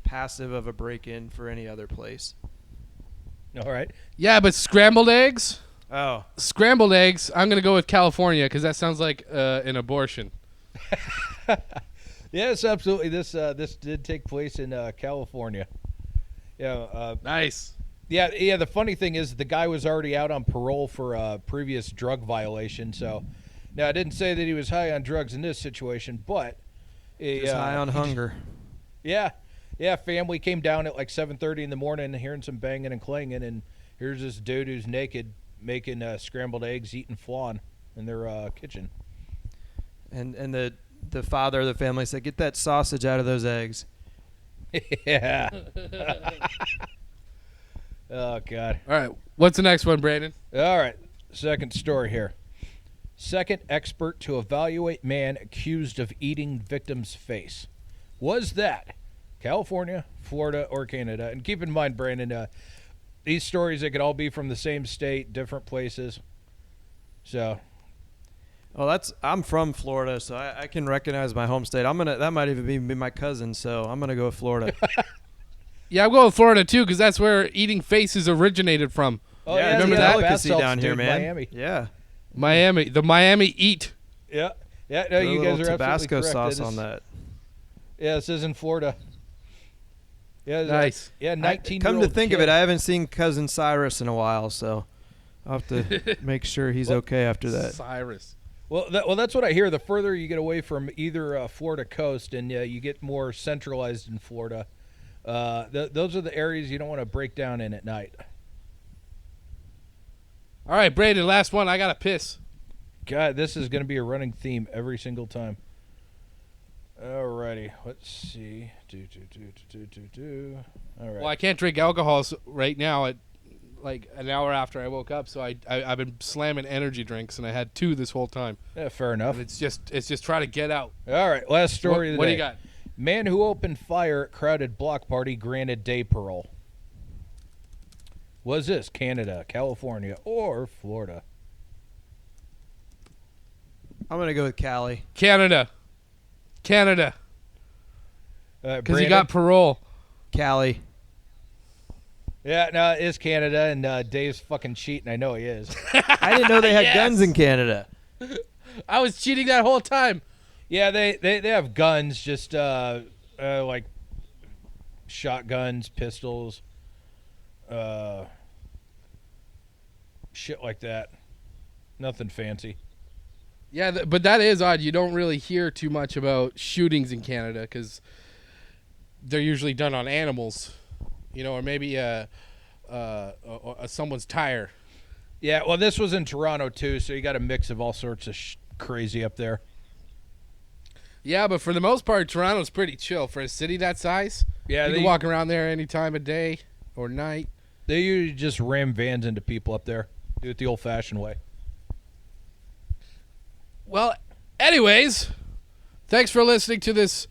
passive of a break-in for any other place. All right. Yeah, but scrambled eggs? Oh, Scrambled eggs, I'm going to go with California because that sounds like an abortion. Yes, absolutely. This did take place in California. Yeah. Nice. Yeah. The funny thing is, the guy was already out on parole for a previous drug violation. So, now I didn't say that he was high on drugs in this situation, but just high on hunger. Yeah. Family came down at like 7:30 in the morning, hearing some banging and clanging, and here's this dude who's naked making scrambled eggs, eating flan in their kitchen. And the father of the family said, "Get that sausage out of those eggs." Yeah. Oh, God. All right, what's the next one, Brandon? All right. Second story here. Second expert to evaluate man accused of eating victim's face. Was that California, Florida, or Canada? And keep in mind, Brandon, these stories, they could all be from the same state, different places. So, Well, I'm from Florida, so I can recognize my home state. That might even be my cousin, so I'm gonna go with Florida. Yeah, I'm going with Florida, too, because that's where eating faces originated from. oh yeah, remember it's that? a bath delicacy salts, down here, dude, man. Miami. Yeah, Miami. The Miami Eat. Yeah. No, Put a you little guys are Tabasco absolutely correct. sauce on that. Yeah, this is in Florida. Yeah, Nice. Yeah, 19. Come to think of it, I haven't seen cousin Cyrus in a while, so I'll have to make sure he's okay after that. Cyrus. Well, that's what I hear. The further you get away from either Florida coast, and you get more centralized in Florida, those are the areas you don't want to break down in at night. All right, Brandon, last one. I got to piss. God, this is going to be a running theme every single time. Alrighty, let's see. All right. Well, I can't drink alcohol right now at like an hour after I woke up, so I've been slamming energy drinks, and I had 2 this whole time. Yeah, fair enough. And it's just trying to get out. All right, last story of the What day. do you got? Man who opened fire at crowded block party granted day parole. Was this Canada, California, or Florida? I'm gonna go with Cali. Canada. Because he Brandon? got parole. Cali. Yeah, no, it is Canada, and Dave's fucking cheating. I know he is. I didn't know they had Yes. guns in Canada. I was cheating that whole time. Yeah, they have guns, just like shotguns, pistols, shit like that. Nothing fancy. Yeah, but that is odd. You don't really hear too much about shootings in Canada because they're usually done on animals, or maybe someone's tire. Yeah, well, this was in Toronto too, so you got a mix of all sorts of crazy up there. Yeah, but for the most part, Toronto's pretty chill for a city that size. Yeah, you can walk around there any time of day or night. They usually just ram vans into people up there. Do it the old-fashioned way. Well, anyways, thanks for listening to this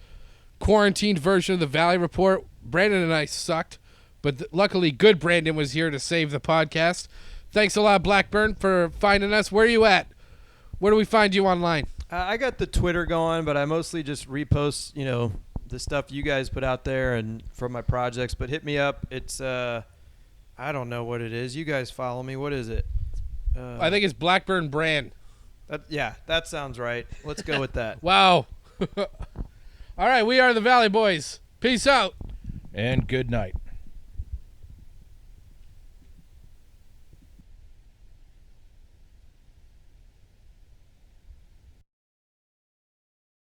quarantined version of the Valley Report. Brandon and I sucked, but luckily good Brandon was here to save the podcast. Thanks a lot, Blackburn, for finding us. Where are you at? Where do we find you online? I got the Twitter going, but I mostly just repost, the stuff you guys put out there and from my projects. But hit me up. It's I don't know what it is. You guys follow me. What is it? I think it's Blackburn Brand. That sounds right. Let's go with that. Wow. All right, we are the Valley Boys. Peace out. And good night.